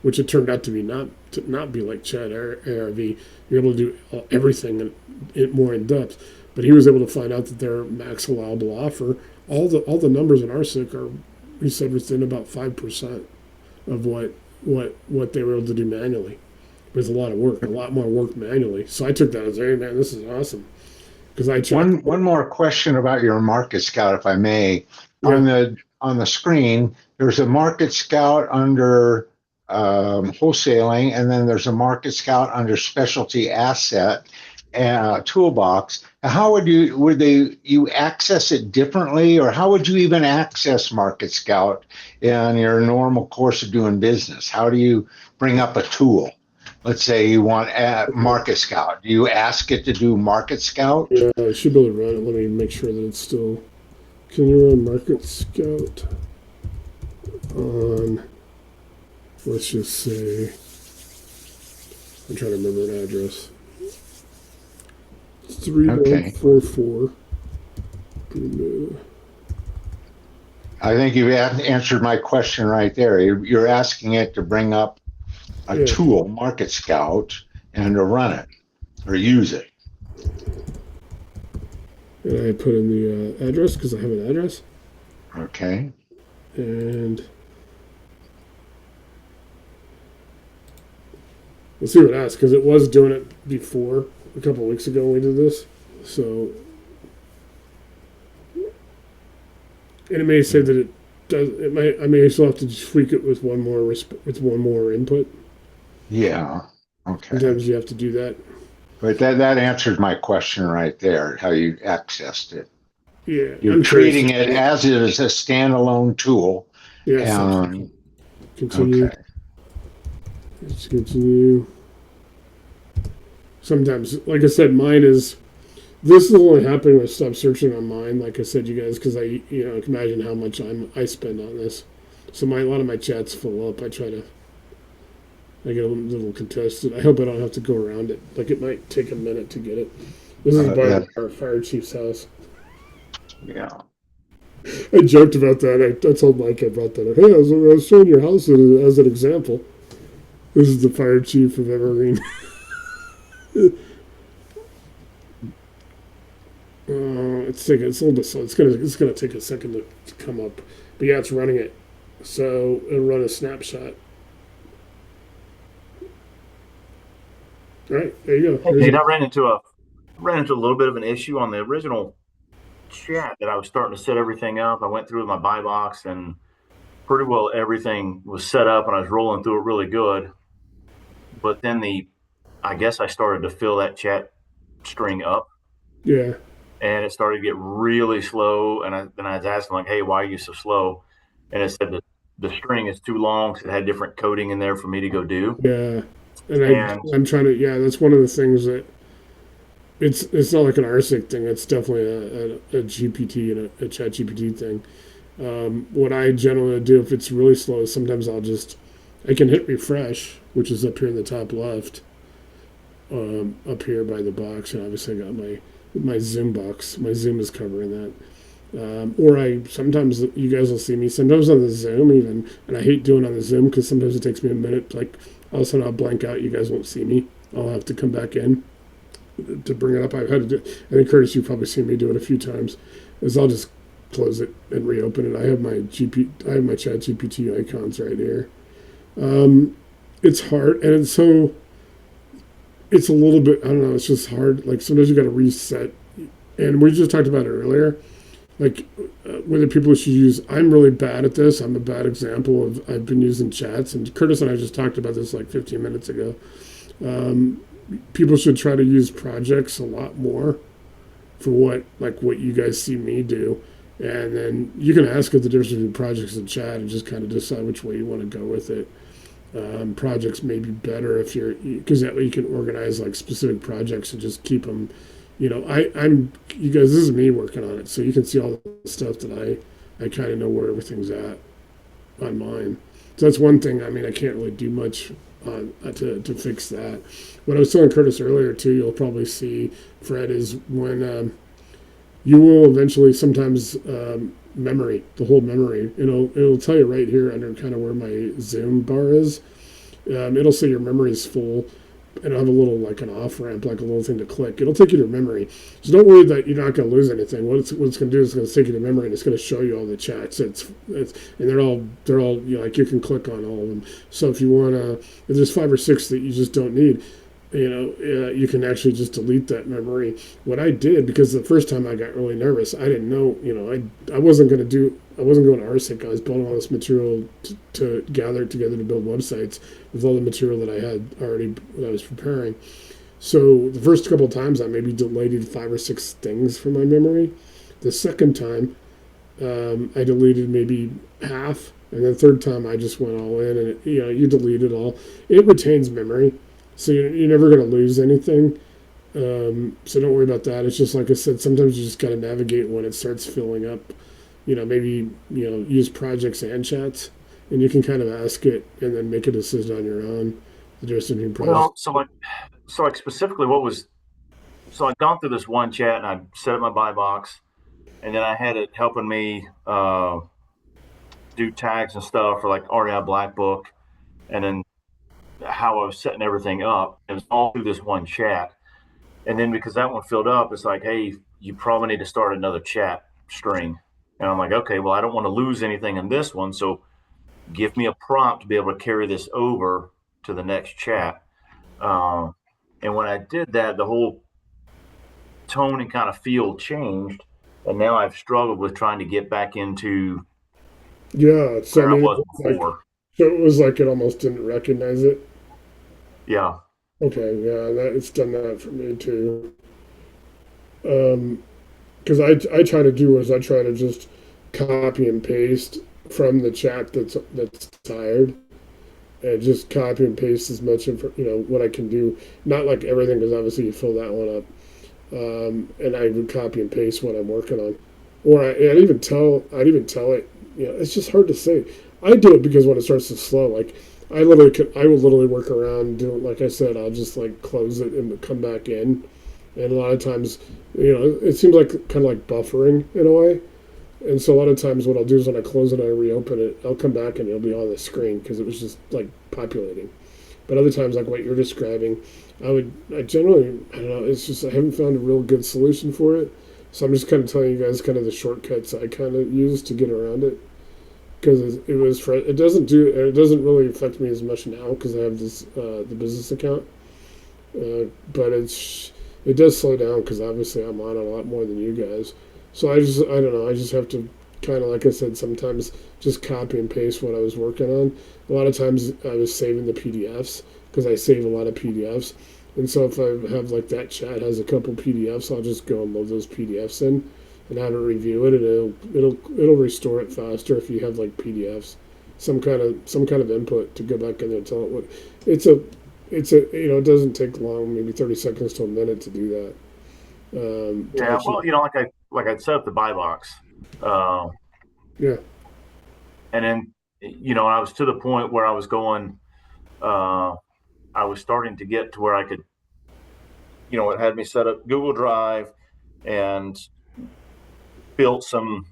which it turned out to not be like Chat ARV. You're able to do everything more in depth. But he was able to find out that their max allowable offer, all the numbers in RCIC are, he said, within about 5% of what they were able to do manually, with a lot more work manually. So I took that as, hey man, this is awesome. Because I checked. One more question about your Market Scout, if I may. Yeah. On the screen, there's a Market Scout under wholesaling, and then there's a Market Scout under specialty asset toolbox. How would you access it differently, or how would you even access Market Scout in your normal course of doing business? How do you bring up a tool? Let's say you want Market Scout. Do you ask it to do Market Scout? Yeah, I should be able to run it. Let me make sure that it's still. Can you run Market Scout on, let's just say, I'm trying to remember an address. Okay. 3944. And, I think you've answered my question right there. You're asking it to bring up a yeah, tool, Market Scout, and to run it or use it. and I put in the address because I have an address, Okay. and we'll see what it asks because it was doing it before a couple of weeks ago when we did this. So, and it may say that it does. It might. I may still have to tweak it with one more with one more input. Yeah. Okay. Sometimes you have to do that. But that answered my question right there, how you accessed it. Yeah, You're I'm curious. treating it as it is a standalone tool. Yes, And continue. okay. Let's continue. Sometimes, like I said, mine is. This is only happening when I stop searching on mine. Like I said, you guys, because I can imagine how much I spend on this. So a lot of my chats fill up. I get a little contested. I hope I don't have to go around it. Like it might take a minute to get it. This is Yeah. our fire chief's house. Yeah. I joked about that. I told Mike I brought that up. Hey, I was showing your house as an example. This is the fire chief of Evergreen. It's a little bit slow. It's gonna take a second to come up. But yeah, it's running it. So it'll run a snapshot. All right, there you go. Hey, Nate, I ran into a little bit of an issue on the original chat that I was starting to set everything up. I went through with my buy box and pretty well everything was set up and I was rolling through it really good. But then I guess I started to fill that chat string up. Yeah. And it started to get really slow. And I was asking like, hey, why are you so slow? And it said that the string is too long. So it had different coding in there for me to go do. Yeah. And And I'm trying to. Yeah, that's one of the things that it's not like an RCIC thing. It's definitely a GPT and a chat GPT thing. What I generally do if it's really slow is sometimes I can hit refresh, which is up here in the top left, up here by the box, and obviously I got my Zoom box. My Zoom is covering that. Or sometimes you guys will see me sometimes on the Zoom even, and I hate doing on the Zoom because sometimes it takes me a minute. Like all of a sudden I'll blank out. You guys won't see me. I'll have to come back in to bring it up. I've had to do. I think Curtis, you've probably seen me do it a few times. Is I'll just close it and reopen it. I have my Chat GPT icons right here. It's hard, and it's a little bit. I don't know. It's just hard. Like sometimes you got to reset. And we just talked about it earlier. Like whether people should use. I'm really bad at this. I'm a bad example of. I've been using chats, and Curtis and I just talked about this like 15 minutes ago. People should try to use projects a lot more for what you guys see me do, and then you can ask it the difference between projects and chat, and just kind of decide which way you want to go with it. Projects may be better if because that way you can organize like specific projects and just keep them. I'm you guys. This is me working on it, so you can see all the stuff that I kind of know where everything's at on mine. So that's one thing. I mean, I can't really do much on to fix that. What I was telling Curtis earlier too, you'll probably see, Fred, is when you will eventually sometimes the whole memory. It'll tell you right here under kind of where my Zoom bar is. It'll say your memory is full, and it'll have a little like an off ramp, like a little thing to click. It'll take you to memory. So don't worry that you're not going to lose anything. What it's going to do is it's going to take you to memory, and it's going to show you all the chats. And they're all like you can click on all of them. So if you want to, if there's 5 or 6 that you just don't need, you can actually just delete that memory. What I did, because the first time I got really nervous, I didn't know, I wasn't going to RCIC. I was building all this material to gather it together to build websites with all the material that I had already, that I was preparing. So the first couple of times I maybe deleted 5 or 6 things from my memory. The second time, I deleted maybe half. And the third time I just went all in, and you delete it all. It retains memory. So you're never going to lose anything. So don't worry about that. It's just like I said, sometimes you just got to navigate when it starts filling up. Maybe use projects and chats, and you can kind of ask it and then make a decision on your own. The difference between projects. Well, so like specifically, what was so I'd gone through this one chat and I'd set up my buy box, and then I had it helping me do tags and stuff for like REI Black Book, and then how I was setting everything up. It was all through this one chat. And then because that one filled up, it's like, hey, you probably need to start another chat string. And I'm like, okay, well, I don't want to lose anything in this one. So give me a prompt to be able to carry this over to the next chat. And when I did that, the whole tone and kind of feel changed. And now I've struggled with trying to get back into Yeah. So I where I mean, was it's like, before. so it was like it almost didn't recognize it. Yeah. Okay. Yeah. It's done that for me too. Because I try to do is I try to just copy and paste from the chat that's tired, and just copy and paste as much of what I can do. Not like everything, because obviously you fill that one up. And I would copy and paste what I'm working on, or I'd even tell it. It's just hard to say. I do it because when it starts to slow, like I will literally work around doing. Like I said, I'll just like close it and come back in, and a lot of times, it seems like kind of like buffering in a way. And so a lot of times what I'll do is when I close it and I reopen it, I'll come back and it'll be on the screen because it was just like populating. But other times, like what you're describing, I generally, I don't know, it's just, I haven't found a real good solution for it. So I'm just kind of telling you guys kind of the shortcuts I kind of use to get around it. Because it doesn't really affect me as much now because I have the business account. But it does slow down because obviously I'm on a lot more than you guys. So I don't know, I just have to kind of, like I said, sometimes just copy and paste what I was working on. A lot of times I was saving the PDFs because I save a lot of PDFs. And so if I have like that chat has a couple PDFs, I'll just go and load those PDFs in and have it review it, and it'll restore it faster if you have like PDFs, some kind of input to go back in there and tell it what it's a it doesn't take long, maybe 30 seconds to a minute to do that. To Yeah. actually, Well, I'd set up the buy box. Uh, yeah, and then, I was to the point where I was going, uh, I was starting to get to where I could, it had me set up Google Drive and built some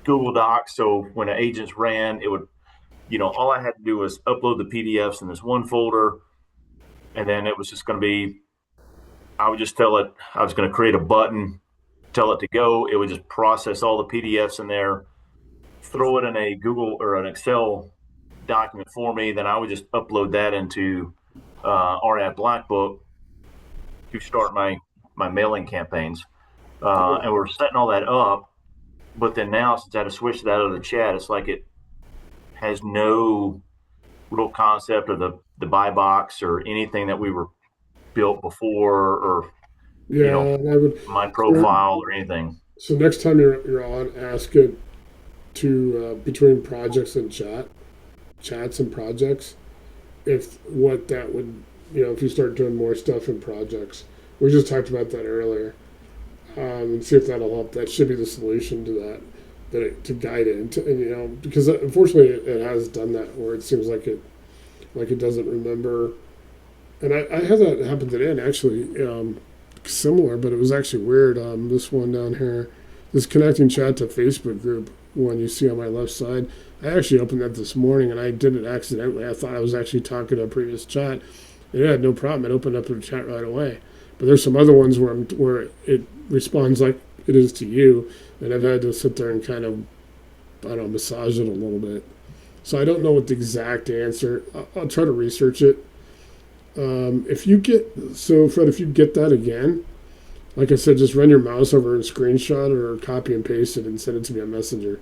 Google Docs. So when the agents ran, it would, all I had to do was upload the PDFs in this one folder. And then it was just going to be, I would just tell it, I was going to create a button, tell it to go. It would just process all the PDFs in there, throw it in a Google or an Excel document for me. Then I would just upload that into REI Black Book to start my mailing campaigns. And we're setting all that up. But then now, since I had to switch that out of the chat, it's like it has no real concept of the buy box or anything that we were built before, or yeah. And I would. my profile or anything. So next time you're on, ask it to between projects and chats and projects, if what that would, if you start doing more stuff in projects. We just talked about that earlier, and see if that'll help. That should be the solution to that. To guide it, and because unfortunately it has done that where it seems like it doesn't remember. And I had that happen today, and actually similar, but it was actually weird. This one down here, this connecting chat to Facebook group one you see on my left side. I actually opened that this morning, and I did it accidentally. I thought I was actually talking to a previous chat, and it had no problem. It opened up the chat right away. But there's some other ones where it responds like it is to you, and I've had to sit there and kind of, I don't know, massage it a little bit. So I don't know what the exact answer. I'll try to research it. If you get so Fred, if you get that again, like I said, just run your mouse over and screenshot it or copy and paste it and send it to me on Messenger,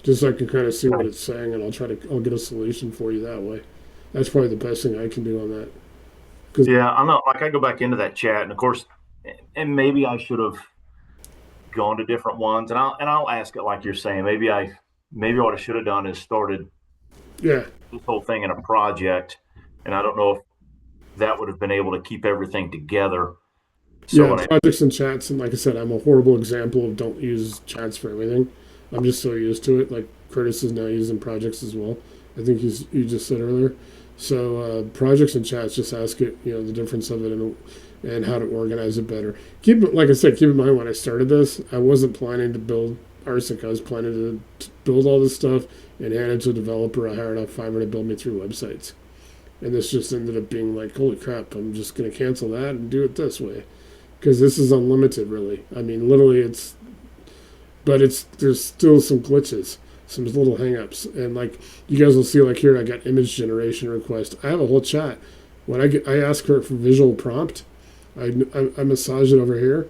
just so I can kind of see what it's saying, and I'll get a solution for you that way. That's probably the best thing I can do on that. Yeah, I'm not like I go back into that chat, and of course, and maybe I should have gone to different ones, and I'll ask it like you're saying. Maybe what I should have done is started Yeah, this whole thing in a project, and I don't know if that would have been able to keep everything together. So yeah, when projects and chats, and like I said, I'm a horrible example of don't use chats for everything. I'm just so used to it. Like Curtis is now using projects as well. I think you just said earlier. So projects and chats, just ask it, the difference of it, and and how to organize it better. Like I said, keep in mind when I started this, I wasn't planning to build RCIC. I was planning to build all this stuff and hand it to a developer I hired off Fiverr to build me 3 websites. And this just ended up being like, holy crap, I'm just going to cancel that and do it this way. Because this is unlimited, really. I mean, literally, there's still some glitches, some little hangups. And like, you guys will see, like here, I got image generation request. I have a whole chat. When I ask her for visual prompt, I massage it over here.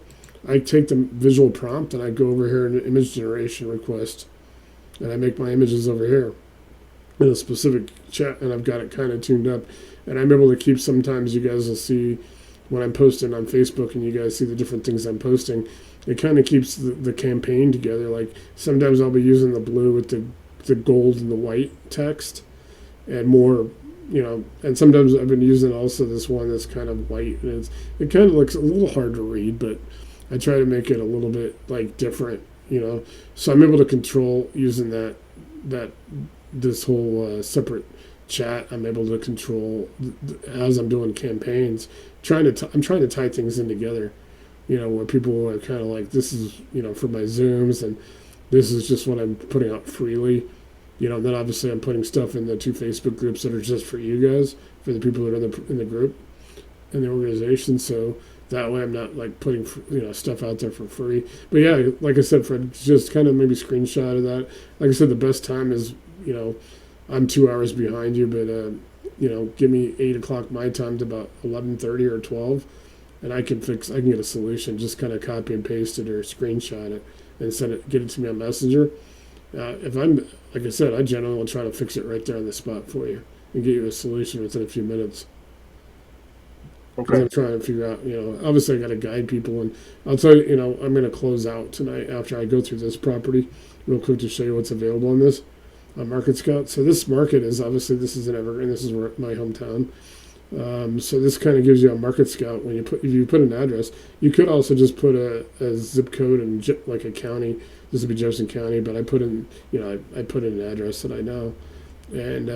I take the visual prompt and I go over here in the image generation request, and I make my images over here in a specific chat, and I've got it kind of tuned up, and I'm able to keep. Sometimes you guys will see when I'm posting on Facebook, and you guys see the different things I'm posting. It kind of keeps the campaign together. Like sometimes I'll be using the blue with the gold and the white text, and more. And sometimes I've been using also this one that's kind of white, and it kind of looks a little hard to read, but I try to make it a little bit like different, So I'm able to control using this whole separate chat. I'm able to control as I'm doing campaigns. I'm trying to tie things in together, where people are kind of like, this is for my Zooms, and this is just what I'm putting out freely. And then obviously I'm putting stuff in the 2 Facebook groups that are just for you guys, for the people that are in the group, in the organization. So that way I'm not like putting stuff out there for free. But yeah, like I said, Fred, just kind of maybe screenshot of that. Like I said, the best time is I'm 2 hours behind you, but give me 8 o'clock my time to about 11:30 or 12, and I can get a solution. Just kind of copy and paste it or screenshot it and get it to me on Messenger. If I'm, like I said, I generally will try to fix it right there on the spot for you and get you a solution within a few minutes. Because I'm trying to figure out, obviously I got to guide people, and I'll tell you, I'm going to close out tonight after I go through this property real quick to show you what's available on this on Market Scout. So this market is obviously, this is in Evergreen, this is my hometown. So this kind of gives you a Market Scout if you put an address. You could also just put a zip code and like a county. This would be Jefferson County, but I put in, I put in an address that I know. And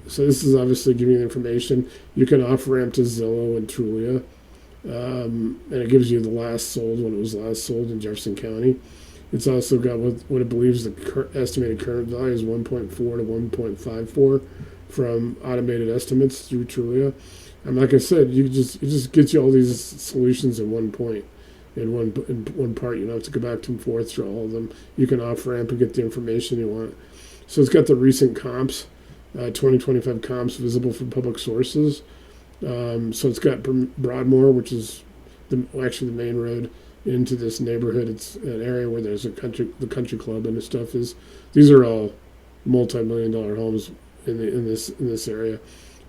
so this is obviously giving you information. You can off-ramp to Zillow and Trulia. And it gives you the last sold, when it was last sold in Jefferson County. It's also got what it believes the estimated current value is 1.4 to 1.54 from automated estimates through Trulia. And like I said, it just gets you all these solutions in one point. In one part, you don't have to go back and forth through all of them. You can off-ramp and get the information you want. So it's got the recent comps, 2025 comps visible from public sources. So it's got Broadmoor, which is actually the main road into this neighborhood. It's an area where there's the country club and the stuff is. These are all multi-million-dollar homes in this area.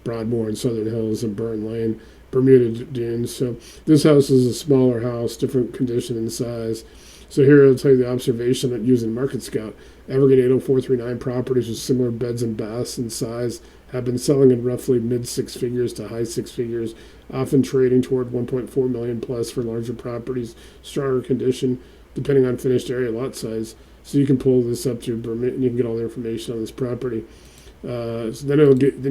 Broadmoor and Southern Hills and Burn Lane, Bermuda Dunes. So this house is a smaller house, different condition and size. So here I'll tell you the observation using Market Scout. Evergreen 80439 properties with similar beds and baths in size have been selling in roughly mid 6 figures to high 6 figures, often trading toward 1.4 million plus for larger properties, stronger condition, depending on finished area lot size. So you can pull this up to Bermuda and you can get all the information on this property. So then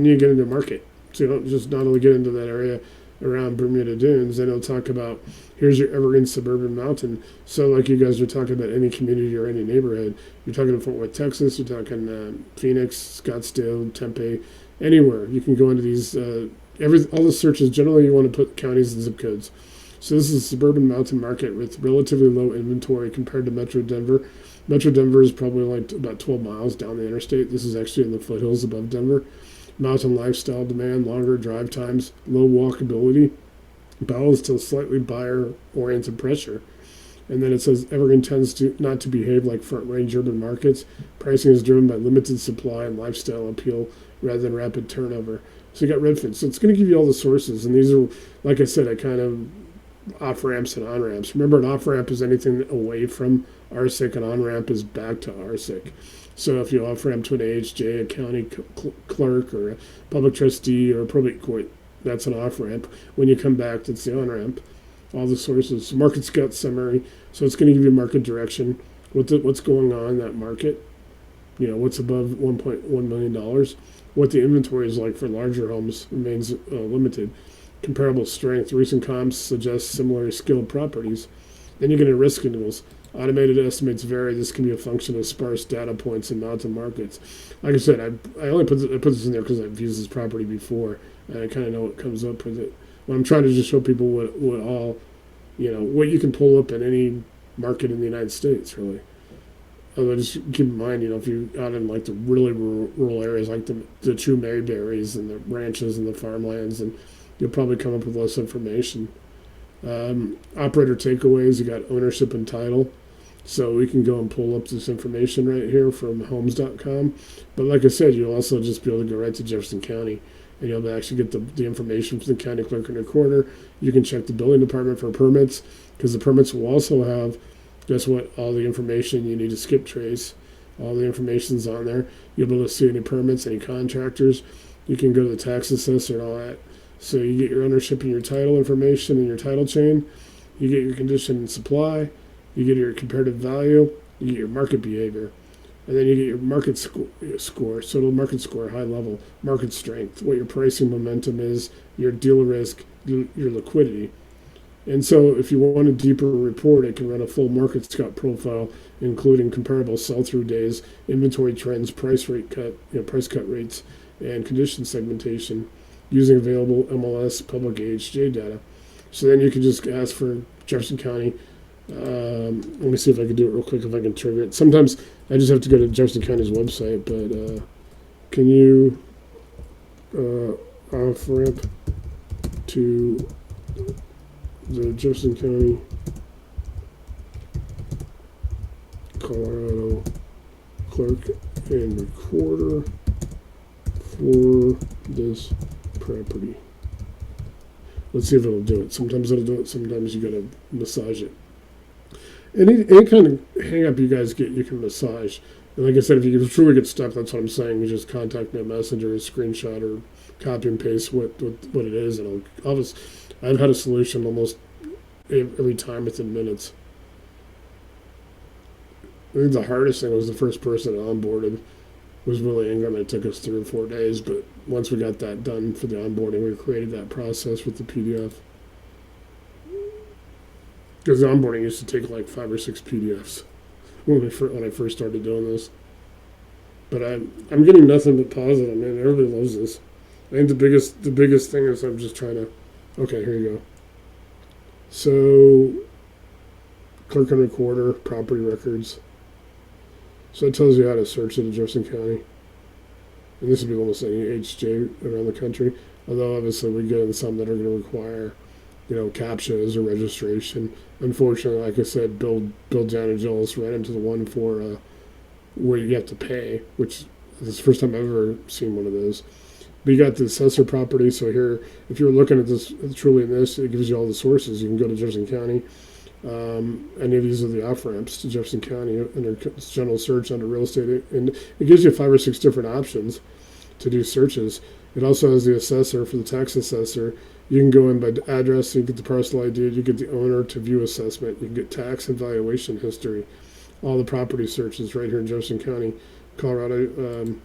you get into market. So you don't just not only get into that area around Bermuda Dunes, then it'll talk about here's your Evergreen suburban mountain. So like you guys are talking about any community or any neighborhood, you're talking Fort Worth, Texas, you're talking Phoenix, Scottsdale, Tempe, anywhere. You can go into these, all the searches, generally you want to put counties and zip codes. So this is a suburban mountain market with relatively low inventory compared to Metro Denver. Metro Denver is probably like about 12 miles down the interstate. This is actually in the foothills above Denver. Mountain lifestyle demand, longer drive times, low walkability, balanced to slightly buyer-oriented pressure. And then it says Evergreen tends not to behave like front-range urban markets. Pricing is driven by limited supply and lifestyle appeal rather than rapid turnover. So you got Redfin. So it's going to give you all the sources. And these are, like I said, I kind of off-ramps and on-ramps. Remember, an off-ramp is anything away from RCIC, and on-ramp is back to RCIC. So if you off-ramp to an AHJ, a county clerk, or a public trustee, or a probate court, that's an off-ramp. When you come back, that's the on-ramp. All the sources. Market Scout summary. So it's going to give you market direction. What's going on in that market. What's above $1.1 million. What the inventory is like for larger homes remains limited. comparable strength. Recent comps suggest similar skilled properties. Then you get into risk intervals. Automated estimates vary. This can be a function of sparse data points and mountain markets. Like I said, I only put this in there because I've used this property before, and I kind of know what comes up with it. But I'm trying to just show people what all, what you can pull up in any market in the United States, really. Although just keep in mind, if you're out in like the really rural areas, like the true Mayberries and the ranches and the farmlands, and you'll probably come up with less information. Operator takeaways, you got ownership and title. So we can go and pull up this information right here from homes.com. But like I said, you'll also just be able to go right to Jefferson County, and you'll actually get the information from the county clerk and recorder. You can check the building department for permits, because the permits will also have, guess what, all the information you need to skip trace. All the information's on there. You'll be able to see any permits, any contractors. You can go to the tax assessor and all that. So you get your ownership and your title information and your title chain. You get your condition and supply. You get your comparative value. You get your market behavior. And then you get your market score, total market score, high level, market strength, what your pricing momentum is, your deal risk, your liquidity. And so if you want a deeper report, it can run a full market scout profile, including comparable sell-through days, inventory trends, price cut rates, and condition segmentation using available MLS public AHJ data. So then you can just ask for Jefferson County. Let me see if I can do it real quick, if I can trigger it. Sometimes I just have to go to Jefferson County's website, but can you off-ramp to the Jefferson County, Colorado clerk and recorder for this property? Let's see if it'll do it. Sometimes it'll do it, sometimes you gotta massage it. Any kind of hang up you guys get, you can massage. And like I said, if you truly get stuck, that's what I'm saying. You just contact me on Messenger, screenshot, or copy and paste what it is, and I've had a solution almost every time within minutes. I think the hardest thing was the first person onboarded was really Ingram. It took us 3 or 4 days, but once we got that done for the onboarding, we created that process with the PDF. Because the onboarding used to take like 5 or 6 PDFs when I first started doing this. But I'm getting nothing but positive, man. Everybody loves this. I think the biggest thing is I'm just trying to. Okay, here you go. So, clerk and recorder, property records. So it tells you how to search it in Jefferson County. And this would be almost any AHJ around the country. Although obviously we get in some that are going to require, CAPTCHAs or registration. Unfortunately, like I said, Bill John and Joel's ran into the one for where you have to pay, which is the first time I've ever seen one of those. But you got the assessor property. So here, if you're looking at this truly in this, it gives you all the sources. You can go to Jefferson County. Any of these are the off ramps to Jefferson County under general search under real estate, and it gives you 5 or 6 different options to do searches. It also has the assessor for the tax assessor. You can go in by address, you get the parcel ID, you get the owner to view assessment, you can get tax and valuation history, all the property searches right here in Jefferson County, Colorado.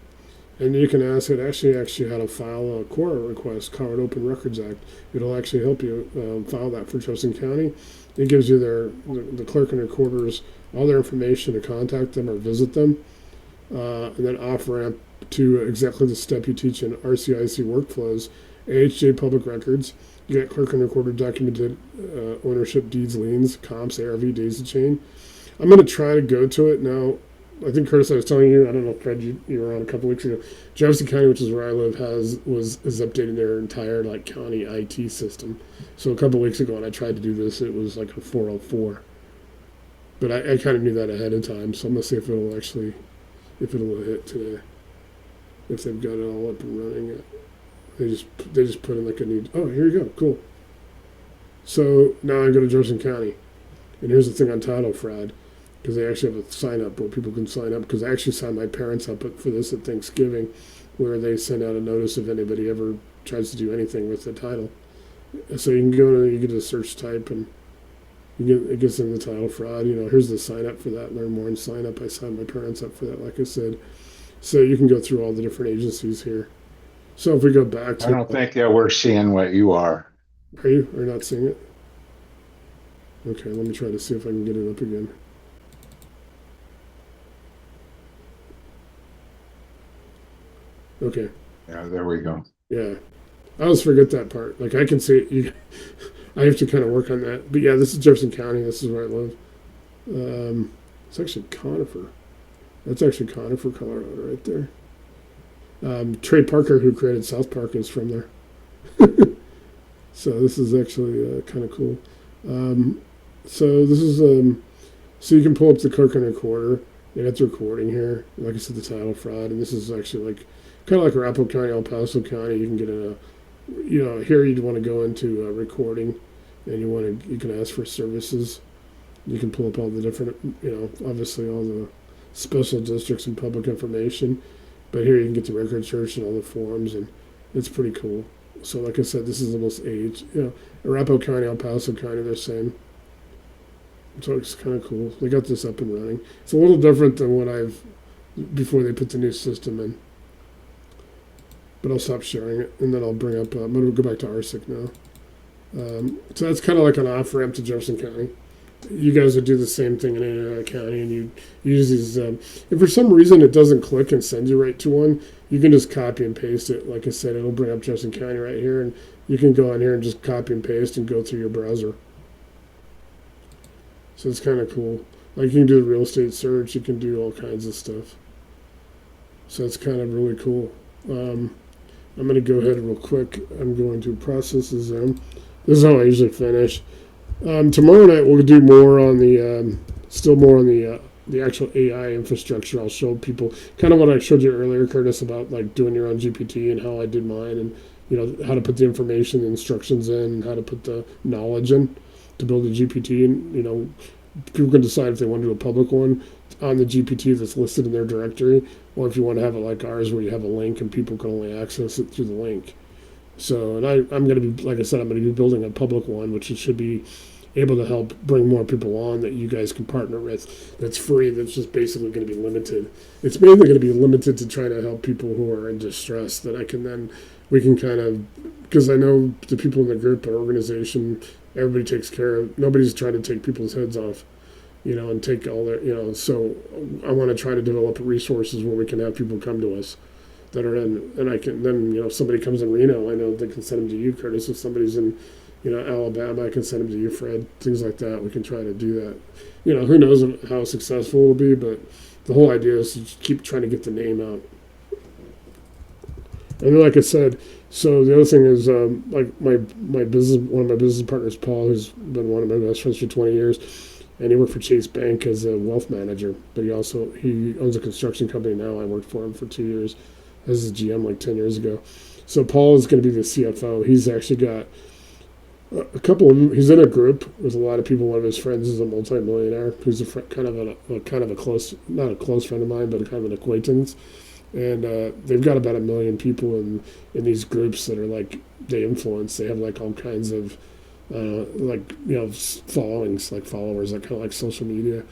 And you can ask it actually how to file a CORA request, Colorado Open Records Act. It'll actually help you file that for Jefferson County. It gives you the clerk and recorders all their information to contact them or visit them, and then off-ramp to exactly the step you teach in RCIC workflows, AHJ public records. You got clerk and recorder documented ownership, deeds, liens, comps, ARV, Daisy Chain. I'm going to try to go to it now. I think Curtis, I was telling you, I don't know if Fred, you were on a couple weeks ago. Jefferson County, which is where I live, is updating their entire county IT system. So a couple weeks ago, when I tried to do this, it was like a 404. But I kind of knew that ahead of time, so I'm gonna see if it'll hit today. If they've got it all up and running, they just put in a need. Oh, here you go, cool. So now I go to Jefferson County, and here's the thing on title fraud. Because they actually have a sign up where people can sign up. Because I actually signed my parents up for this at Thanksgiving, where they send out a notice if anybody ever tries to do anything with the title. So you can go and you get a search type, and it gets in the title fraud. Here's the sign up for that. Learn more and sign up. I signed my parents up for that, like I said. So you can go through all the different agencies here. So if we go back to, I don't think that we're seeing what you are. Are you? Are you not seeing it? Okay, let me try to see if I can get it up again. Okay. Yeah, there we go. Yeah. I always forget that part. Like I can see it. I have to kind of work on that. But yeah, this is Jefferson County. This is where I live. It's actually Conifer. That's actually Conifer, Colorado, right there. Trey Parker, who created South Park, is from there. So this is actually kind of cool. So this is so you can pull up the clerk and recorder. You got the recording here. Like I said, the title fraud, and this is actually like kind of like Arapahoe County, El Paso County. You can get in a, here you'd want to go into recording, and you can ask for services. You can pull up all the different, obviously all the special districts and public information. But here you can get the record search and all the forms, and it's pretty cool. So like I said, this is almost age. Arapahoe County, El Paso County, they're same. So it's kind of cool. They got this up and running. It's a little different than what before they put the new system in. But I'll stop sharing it, and then I'll bring up, I'm going to go back to RCIC now. So that's kind of like an off-ramp to Jefferson County. You guys would do the same thing in any other county, and you use these. If for some reason it doesn't click and send you right to one, you can just copy and paste it. Like I said, it'll bring up Jefferson County right here, and you can go on here and just copy and paste and go through your browser. So it's kind of cool. Like you can do the real estate search, you can do all kinds of stuff. So it's kind of really cool. I'm going to go ahead real quick. I'm going to process the Zoom. This is how I usually finish. Tomorrow night we'll do more on the, still more on the actual AI infrastructure. I'll show people kind of what I showed you earlier, Curtis, about like doing your own GPT and how I did mine, and how to put the information, the instructions in, and how to put the knowledge in to build a GPT. And people can decide if they want to do a public one on the GPT that's listed in their directory, or if you want to have it like ours where you have a link and people can only access it through the link. So, and I'm going to be, like I said, I'm going to be building a public one, which should be able to help bring more people on that you guys can partner with. That's free. That's just basically going to be limited. It's mainly going to be limited to try to help people who are in distress that we can kind of, because I know the people in the group, our organization, everybody takes care of, nobody's trying to take people's heads off, and take all their, so I want to try to develop resources where we can have people come to us that are in, and I can then, if somebody comes in Reno, I know they can send them to you, Curtis. If somebody's in, Alabama, I can send them to you, Fred. Things like that. We can try to do that. Who knows how successful it'll be, but the whole idea is to keep trying to get the name out. And then, like I said, so the other thing is, like one of my business partners, Paul, who's been one of my best friends for 20 years, and he worked for Chase Bank as a wealth manager, but he owns a construction company now. I worked for him for 2 years as a GM like 10 years ago. So Paul is going to be the CFO. He's actually got a couple of, he's in a group with a lot of people. One of his friends is a multimillionaire who's kind of a close, not a close friend of mine, but kind of an acquaintance. And they've got about 1 million people in these groups that are like, they influence. They have like all kinds of followings, like followers, like kind of like social media.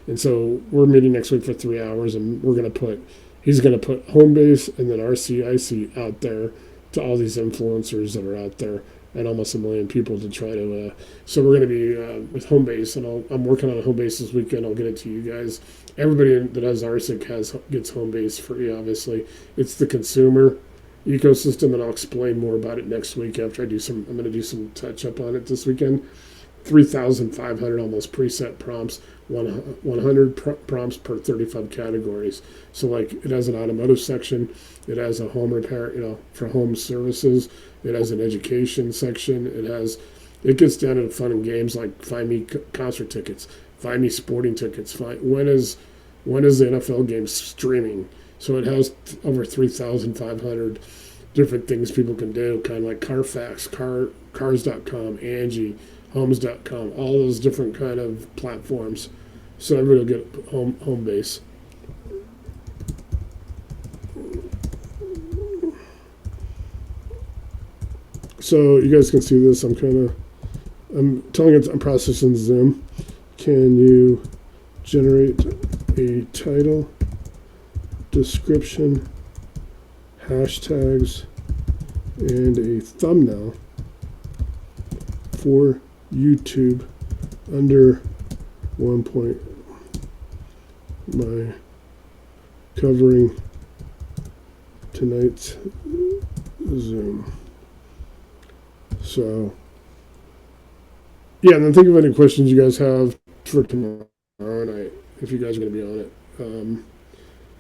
And so we're meeting next week for 3 hours, and he's going to put Homebase and then RCIC out there to all these influencers that are out there, and almost 1 million people to try to. So we're going to be with Homebase, and I'm working on Homebase this weekend. I'll get it to you guys. Everybody that has RCIC gets Homebase free. Obviously, it's the consumer ecosystem, and I'll explain more about it next week after I'm going to do some touch up on it this weekend. 3,500 almost preset prompts, 100 prompts per 35 categories. So like it has an automotive section, it has a home repair, for home services, it has an education section, it gets down to fun and games like find me concert tickets, find me sporting tickets, when is the NFL game streaming. So it has over 3,500 different things people can do, kind of like Carfax, Cars.com, Angie, Homes.com, all those different kind of platforms. So everybody will get home base. So you guys can see this. I'm telling it I'm processing Zoom. Can you generate a title, description, hashtags, and a thumbnail for YouTube under 1 point. My covering tonight's Zoom. So, yeah, and then think of any questions you guys have for tomorrow night if you guys are going to be on it.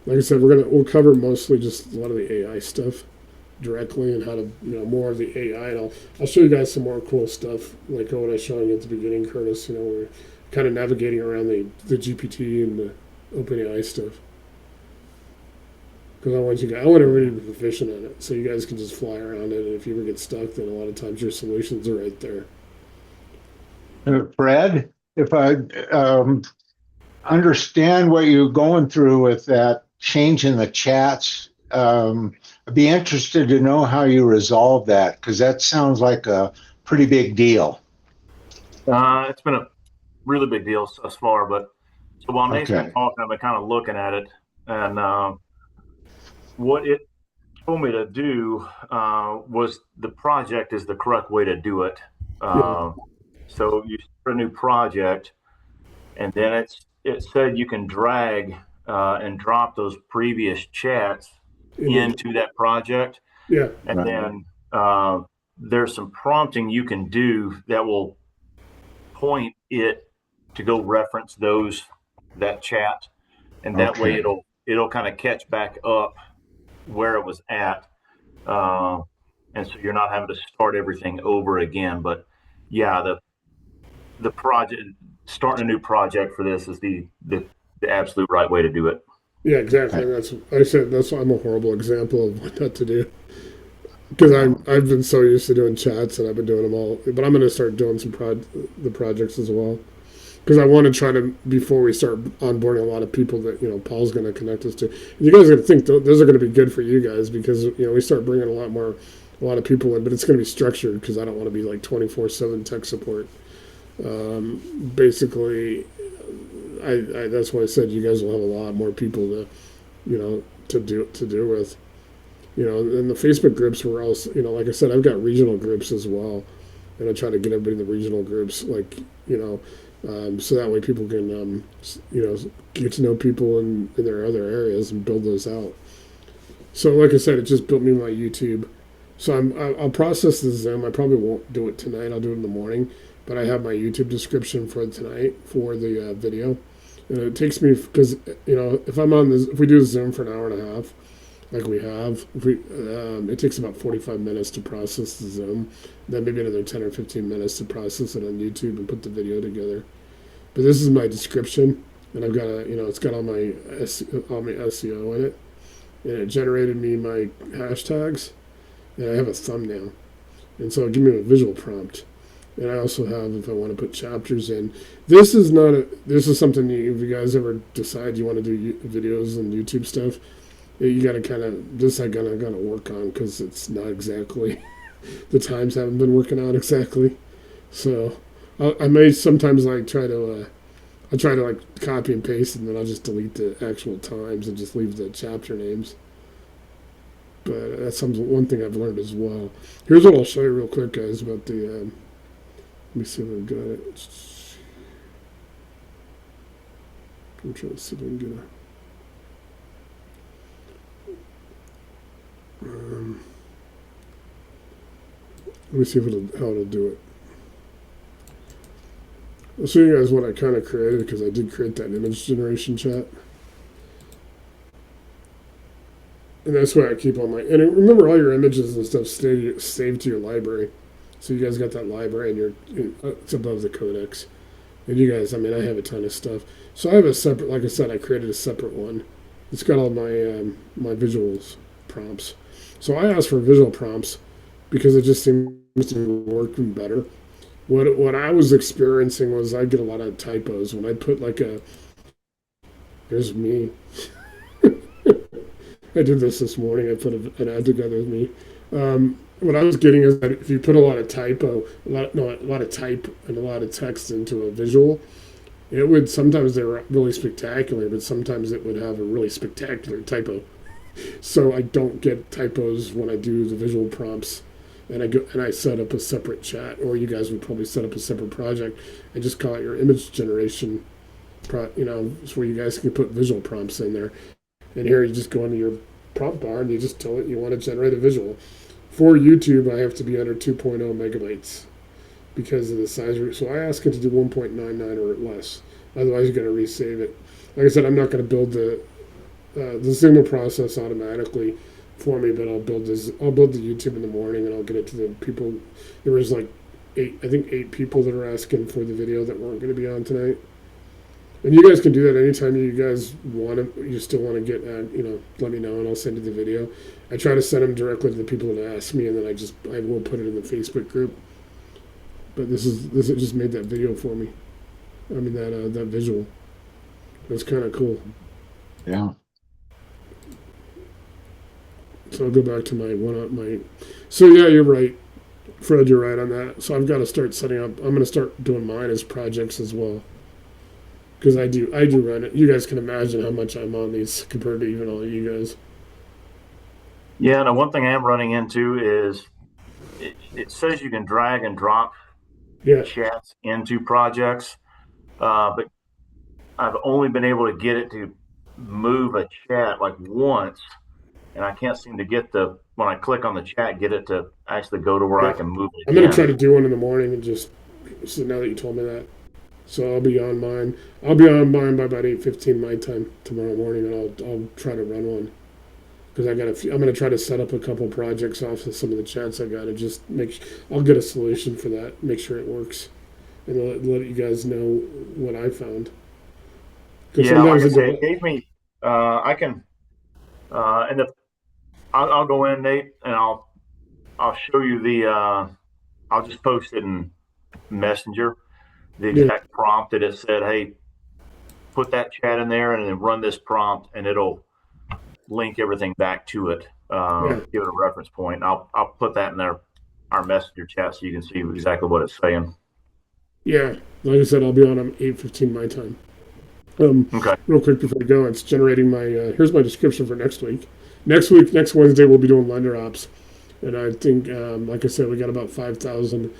Like I said, we'll cover mostly just a lot of the AI stuff directly and how to, more of the AI. And I'll show you guys some more cool stuff like what I was showing you at the beginning, Curtis. We're kind of navigating around the GPT and the OpenAI stuff. Because I want everybody to be proficient on it, so you guys can just fly around it. And if you ever get stuck, then a lot of times your solutions are right there. Fred, if I understand what you're going through with that change in the chats, I'd be interested to know how you resolve that, because that sounds like a pretty big deal. It's been a really big deal thus far, but so while Nate's been Okay. talking, I've been kind of looking at it, and what it told me to do was the project is the correct way to do it. So you start a new project, and then it said you can drag and drop those previous chats into that project. Yeah. And then there's some prompting you can do that will point it to go reference that chat, and that way it'll kind of catch back up where it was at, and so you're not having to start everything over again. But yeah, the project, starting a new project for this is the absolute right way to do it. Yeah, exactly. I'm a horrible example of what not to do. Because I've been so used to doing chats and I've been doing them all, but I'm going to start doing some the projects as well. Because I want to try to, before we start onboarding a lot of people that Paul's going to connect us to, and you guys are going to think those are going to be good for you guys because we start bringing a lot of people in, but it's going to be structured because I don't want to be like 24/7 tech support. Basically, I that's why I said you guys will have a lot more people to do with. And the Facebook groups were also, like I said, I've got regional groups as well, and I try to get everybody in the regional groups, so that way people can, get to know people in their other areas and build those out. So, like I said, it just built me my YouTube. So I'll process the Zoom. I probably won't do it tonight. I'll do it in the morning. But I have my YouTube description for tonight for the video, and it takes me because if I'm on this, if we do a Zoom for an hour and a half, like we have, it takes about 45 minutes to process the Zoom, then maybe another 10 or 15 minutes to process it on YouTube and put the video together. But this is my description, and I've got it's got all my SEO in it, and it generated me my hashtags, and I have a thumbnail, and so it'll give me a visual prompt. And I also have, if I want to put chapters in, this is something if you guys ever decide you want to do videos and YouTube stuff, you got to kind of, this I gotta work on because it's not exactly, the times haven't been working out exactly. So I may sometimes try to copy and paste, and then I'll just delete the actual times and just leave the chapter names. But that's one thing I've learned as well. Here's what I'll show you real quick, guys, about the, let me see if I've got it. I'm trying to see if I can get a, let me see how it'll do it. I'll show you guys what I kind of created because I did create that image generation chat. And that's why I keep all my, and remember all your images and stuff saved to your library. So you guys got that library and it's above the codex. And you guys, I have a ton of stuff. So I have a separate, like I said, I created a separate one. It's got all my my visuals prompts. So I asked for visual prompts because it just seems to be working better. What I was experiencing was I get a lot of typos when I put here's me. I did this morning. I put an ad together with me. What I was getting is that if you put a lot of type and a lot of text into a visual, it would, sometimes they were really spectacular, but sometimes it would have a really spectacular typo. So I don't get typos when I do the visual prompts. and I set up a separate chat, or you guys would probably set up a separate project and just call it your image generation. It's where you guys can put visual prompts in there. And here you just go into your prompt bar and you just tell it you want to generate a visual. For YouTube, I have to be under 2.0 megabytes because of the size. So I ask it to do 1.99 or less. Otherwise, you're going to resave it. Like I said, I'm not going to build the signal process automatically for me, but I'll build the YouTube in the morning and I'll get it to the people. There was like eight people that are asking for the video that weren't going to be on tonight. And you guys can do that anytime you guys want to. You still want to get, let me know and I'll send you the video. I try to send them directly to the people that ask me, and then I will put it in the Facebook group. But this just made that video for me. I mean that visual. It's kind of cool. Yeah. So I'll go back to my. So yeah, you're right, Fred. You're right on that. So I've got to start setting up. I'm going to start doing mine as projects as well. Because I do run it. You guys can imagine how much I'm on these compared to even all of you guys. Yeah, and one thing I am running into is it says you can drag and drop chats into projects, but I've only been able to get it to move a chat like once, and I can't seem to get when I click on the chat, get it to actually go to where I can move it. I'm going to try to do one in the morning and so now that you told me that. So I'll be on mine. I'll be on mine by about 8:15 my time tomorrow morning, and I'll try to run one because I'm going to try to set up a couple projects off of some of the chats I got and just I'll get a solution for that, make sure it works, and let you guys know what I found. Yeah, like I say, it gave me. I can, and I'll go in, Nate, and I'll show you I'll just post it in Messenger. The exact prompt that it said, hey, put that chat in there and then run this prompt, and it'll link everything back to it. Give it a reference point. I'll put that in our messenger chat so you can see exactly what it's saying. Yeah, like I said, I'll be on 8:15 my time. Okay. Real quick before we go, it's generating my. Here's my description for next week. Next Wednesday, we'll be doing lender ops, and I think, like I said, we got about 5,000.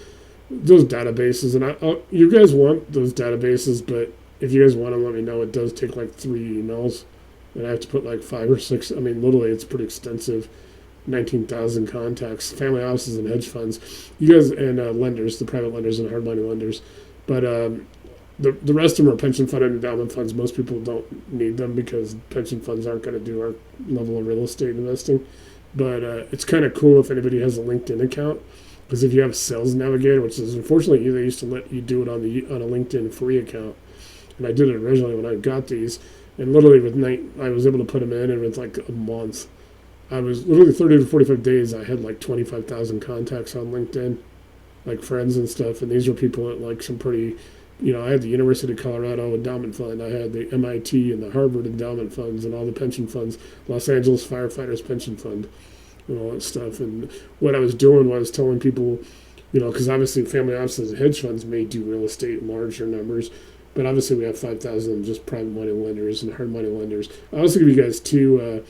Those databases, and you guys want those databases, but if you guys want them, let me know. It does take like 3 emails, and I have to put like 5 or 6. I mean, literally, it's pretty extensive. 19,000 contacts, family offices, and hedge funds. You guys and lenders, the private lenders and hard money lenders, but the rest of them are pension fund and endowment funds. Most people don't need them because pension funds aren't going to do our level of real estate investing. But it's kind of cool if anybody has a LinkedIn account. Because if you have Sales Navigator, which is unfortunately they used to let you do it on a LinkedIn free account, and I did it originally when I got these, and literally I was able to put them in, and with like a month, I was literally 30 to 45 days. I had like 25,000 contacts on LinkedIn, like friends and stuff, and these were people at like some pretty, I had the University of Colorado Endowment Fund, I had the MIT and the Harvard Endowment Funds, and all the pension funds, Los Angeles Firefighters Pension Fund. And all that stuff. And what I was doing was telling people, because obviously family offices and hedge funds may do real estate in larger numbers, but obviously we have 5,000 just private money lenders and hard money lenders. I'll also give you guys two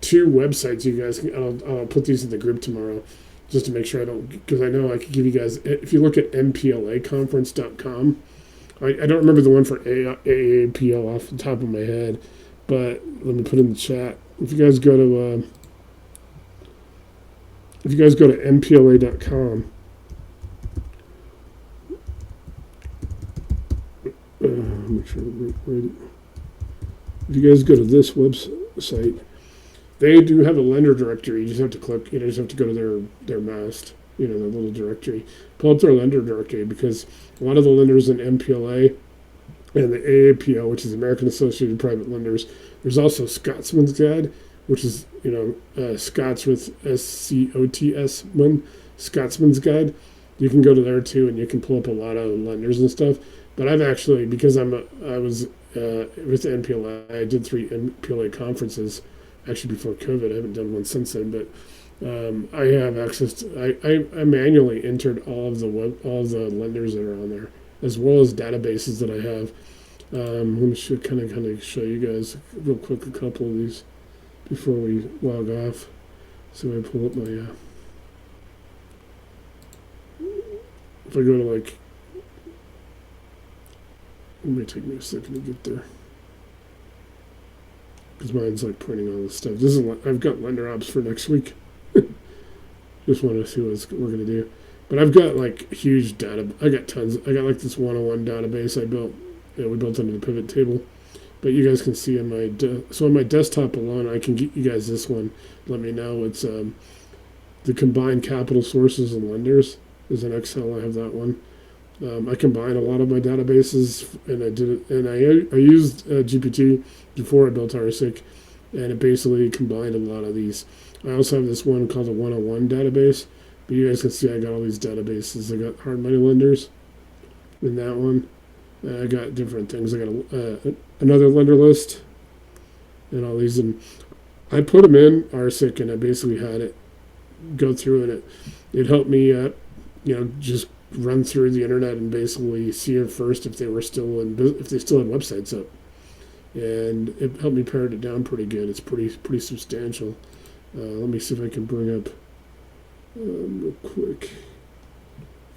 websites. You guys, I'll put these in the group tomorrow just to make sure because I know I could give you guys, if you look at mplaconference.com, I don't remember the one for AAPL off the top of my head, but let me put in the chat. If you guys go to mpla.com, make sure I read it. If you guys go to this website, they do have a lender directory. You just have to click, you just have to go to their mast, their little directory. Pull up their lender directory because a lot of the lenders in MPLA and the AAPL, which is American Associated Private Lenders, there's also Scotsman's Guide, which is, Scots with SCOTS one, Scotsman's Guide. You can go to there too, and you can pull up a lot of lenders and stuff. But I've actually, because I was with the MPLA, I did 3 MPLA conferences actually before COVID. I haven't done one since then, but I have access to. I manually entered all the lenders that are on there, as well as databases that I have. Let me kind of show you guys real quick a couple of these before we log off. So I pull up my if I go to like, it may take me a second to get there. Because mine's like printing all this stuff. This is I've got lender ops for next week. Just wanted to see what we're gonna do. But I've got like huge data. I got tons. I got like this 101 database I built. We built under the pivot table. But you guys can see on my so on my desktop alone, I can get you guys this one. Let me know. It's the combined capital sources and lenders is an Excel. I have that one. I combine a lot of my databases, and I did it, and I used GPT before I built RCIC, and it basically combined a lot of these. I also have this one called the 101 database, but you guys can see I got all these databases. I got hard money lenders in that one. I got different things. I got another lender list and all these, and I put them in RCIC, and I basically had it go through, and it helped me, just run through the internet and basically see at first if they were still if they still had websites up, and it helped me pare it down pretty good. It's pretty substantial. Let me see if I can bring up real quick,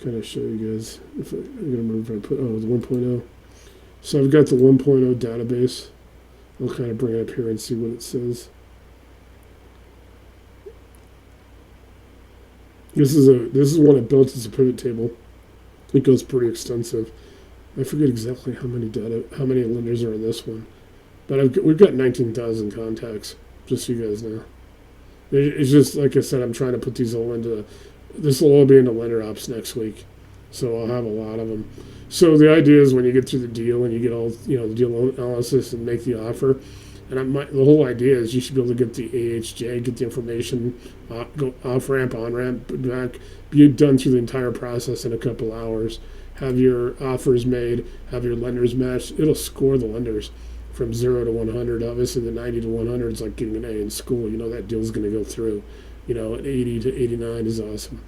kind of show you guys. I'm gonna remember if I put the 1.0. So I've got the 1.0 database. I'll kind of bring it up here and see what it says. This is one I built as a pivot table. It goes pretty extensive. I forget exactly how many lenders are in this one, but we've got 19,000 contacts. Just so you guys know. It's just like I said. I'm trying to put these all into. This will all be into lender ops next week, so I'll have a lot of them. So the idea is when you get through the deal and you get all the deal analysis and make the offer. And the whole idea is you should be able to get the AHJ, get the information, go off ramp, on ramp, back, be done through the entire process in a couple hours. Have your offers made, have your lenders matched. It'll score the lenders from 0 to 100. Obviously, the 90 to 100 is like getting an A in school. You know that deal's going to go through. An 80 to 89 is awesome.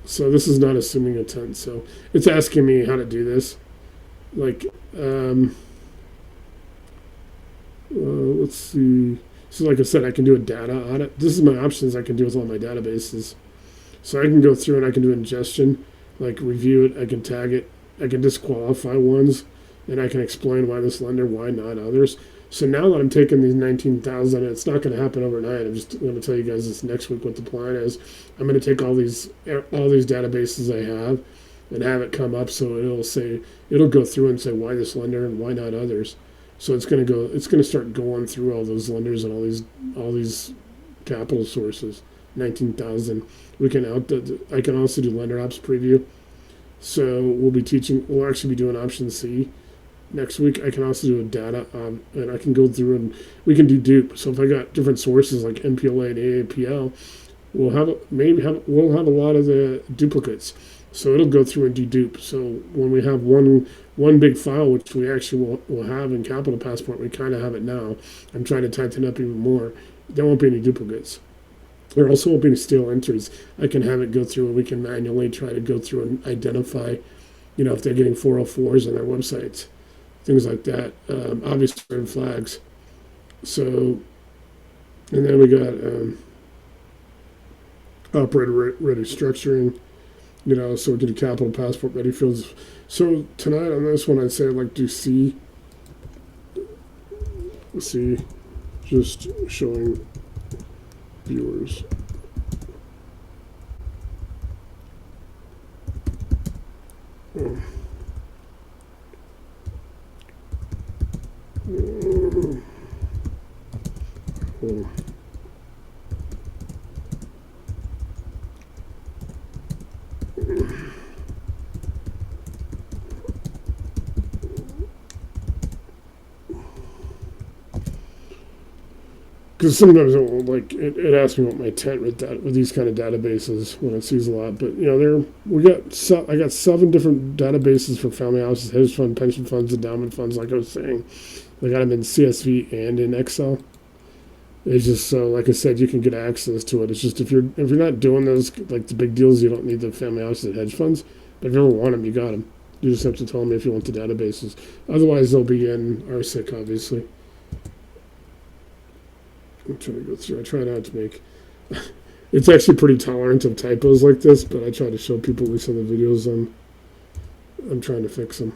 So this is not assuming intent. So it's asking me how to do this. Let's see. So like I said, I can do a data audit. This is my options I can do with all my databases. So I can go through and I can do ingestion, like review it, I can tag it, I can disqualify ones, and I can explain why this lender, why not others. So now that I'm taking these 19,000, it's not going to happen overnight. I'm just going to tell you guys this next week what the plan is. I'm going to take all these databases I have and have it come up so it'll go through and say why this lender and why not others. So it's going to start going through all those lenders and all these capital sources. 19,000. I can also do lender ops preview. So we'll actually be doing option C next week. I can also do a data and I can go through and we can do dupe. So if I got different sources like MPLA and AAPL, we'll have a lot of the duplicates. So it'll go through and dedupe. So when we have one big file, which we actually will have in Capital Passport, we kind of have it now. I'm trying to tighten up even more. There won't be any duplicates. There also won't be any stale entries. I can have it go through and we can manually try to go through and identify, if they're getting 404s on their websites, things like that. Obviously, red flags. So, and then we got operator ready structuring. So we can do Capital Passport ready fields. So tonight on this one, I'd say I'd like to do C. Just showing viewers. Because sometimes it asks me what my intent with these kind of databases when it sees a lot. But I got 7 different databases for family houses, hedge fund, pension funds, endowment funds. Like I was saying, I got them in CSV and in Excel. It's just so, like I said, you can get access to it. It's just if you're not doing those like the big deals, you don't need the family houses and hedge funds. But if you ever want them, you got them. You just have to tell me if you want the databases. Otherwise, they'll be in RCIC, obviously. I'm trying to go through. I try not to make. It's actually pretty tolerant of typos like this, but I try to show people at least on the videos I'm trying to fix them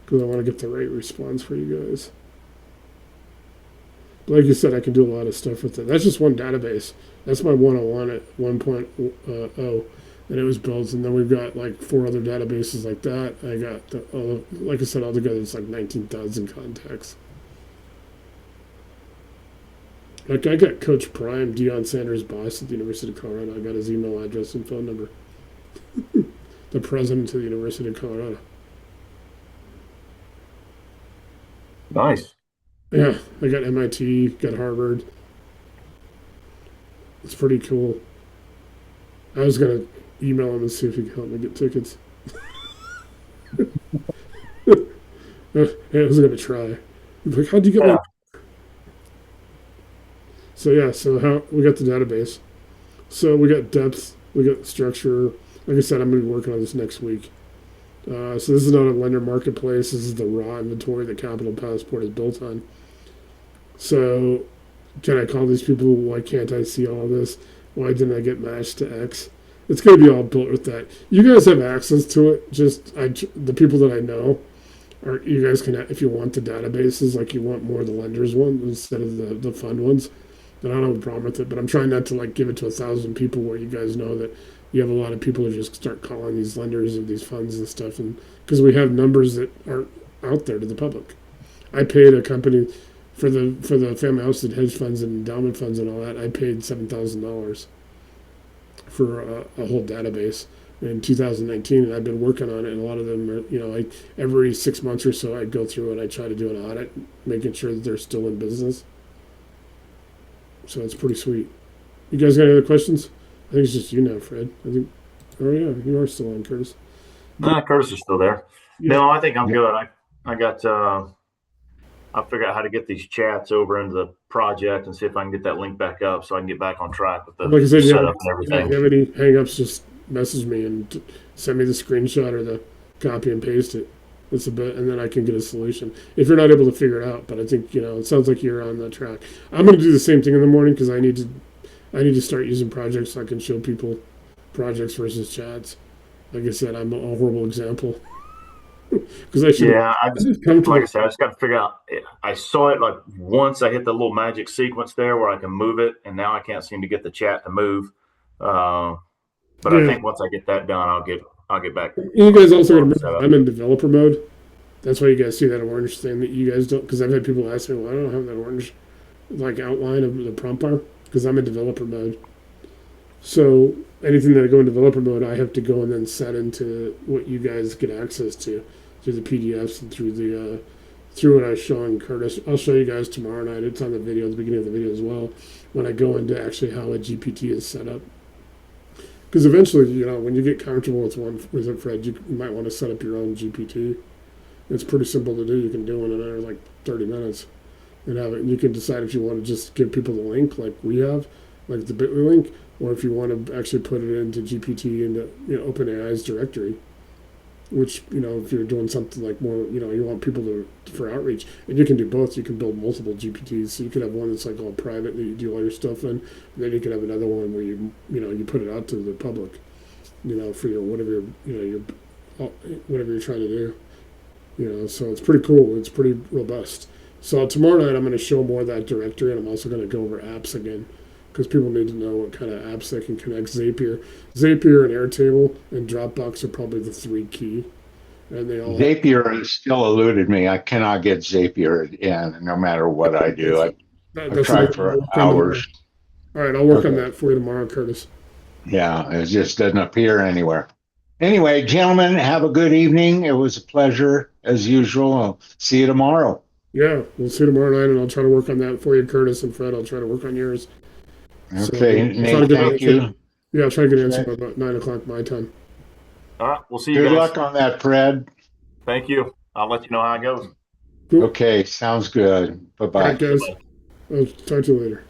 because I want to get the right response for you guys. But like you said, I can do a lot of stuff with it. That's just one database. That's my 101 at 1.0, and it was built. And then we've got like 4 other databases like that. I got, like I said, altogether it's like 19,000 contacts. Like I got Coach Prime, Deion Sanders' boss at the University of Colorado. I got his email address and phone number. The president of the University of Colorado. Nice. Yeah, I got MIT, got Harvard. It's pretty cool. I was gonna email him and see if he could help me get tickets. I was gonna try. Like, how'd you get Yeah. one? So yeah, so how we got the database. So we got depth, we got structure. Like I said, I'm gonna be working on this next week. So this is not a lender marketplace. This is the raw inventory that Capital Passport is built on. So can I call these people? Why can't I see all this? Why didn't I get matched to X? It's going to be all built with that. You guys have access to it. Just the people that I know, or you guys can, if you want the databases, like you want more of the lenders one instead of the fund ones, then I don't have a problem with it. But I'm trying not to like give it to 1,000 people where you guys know that you have a lot of people who just start calling these lenders of these funds and stuff, and because we have numbers that aren't out there to the public. I paid a company for the family hosted hedge funds and endowment funds and all that. I paid $7,000 for a whole database in 2019, and I've been working on it. And a lot of them are, like every 6 months or so, I go through and I try to do an audit, making sure that they're still in business. So it's pretty sweet. You guys got any other questions? I think it's just you now, Fred. I think. Oh yeah, you are still on, Curtis. Curtis is still there. Yeah. No, I think I'm good. I got. I'll figure out how to get these chats over into the project and see if I can get that link back up so I can get back on track with the Like I said, setup and everything. If you have any hang-ups, just message me and send me the screenshot or the copy and paste it. It's a bit, and then I can get a solution. If you're not able to figure it out, but I think it sounds like you're on the track. I'm going to do the same thing in the morning because I need to start using projects so I can show people projects versus chats. Like I said, I'm a horrible example. Because I should. Yeah, like I said, I just got to figure out. I saw it like once I hit the little magic sequence there where I can move it, and now I can't seem to get the chat to move. But yeah. I think once I get that done, I'll get back. You guys also got to remember, I'm in developer mode. That's why you guys see that orange thing that you guys don't. Because I've had people ask me, "Well, I don't have that orange like outline of the prompt bar because I'm in developer mode." So anything that I go in developer mode, I have to go and then set into what you guys get access to through the PDFs and through what I was showing Curtis. I'll show you guys tomorrow night. It's on the video, the beginning of the video as well, when I go into actually how a GPT is set up. Because eventually, when you get comfortable with it, Fred, you might want to set up your own GPT. It's pretty simple to do. You can do it in under like 30 minutes and have it. And you can decide if you want to just give people the link like we have, like the Bitly link, or if you want to actually put it into GPT into OpenAI's directory, which if you're doing something like more, you want people for outreach, and you can do both. You can build multiple GPTs, so you could have one that's like all private that you do all your stuff in, and then you can have another one where you put it out to the public, for your whatever you're trying to do, so it's pretty cool. It's pretty robust. So tomorrow night I'm going to show more of that directory, and I'm also going to go over apps again, because people need to know what kind of apps they can connect. Zapier and Airtable and Dropbox are probably the 3 key. And they all Zapier has still eluded me. I cannot get Zapier in no matter what I do. I've tried for hours. All right, I'll work on that for you tomorrow, Curtis. Yeah, it just doesn't appear anywhere. Anyway, gentlemen, have a good evening. It was a pleasure, as usual. I'll see you tomorrow. Yeah, we'll see you tomorrow night, and I'll try to work on that for you, Curtis, and Fred. I'll try to work on yours. Okay, Nate, thank you. Yeah, I'll try to get an answer by about 9 o'clock my time. All right, we'll see you guys. Good luck on that, Fred. Thank you. I'll let you know how it goes. Cool. Okay, sounds good. Bye-bye. All right, guys. I'll talk to you later.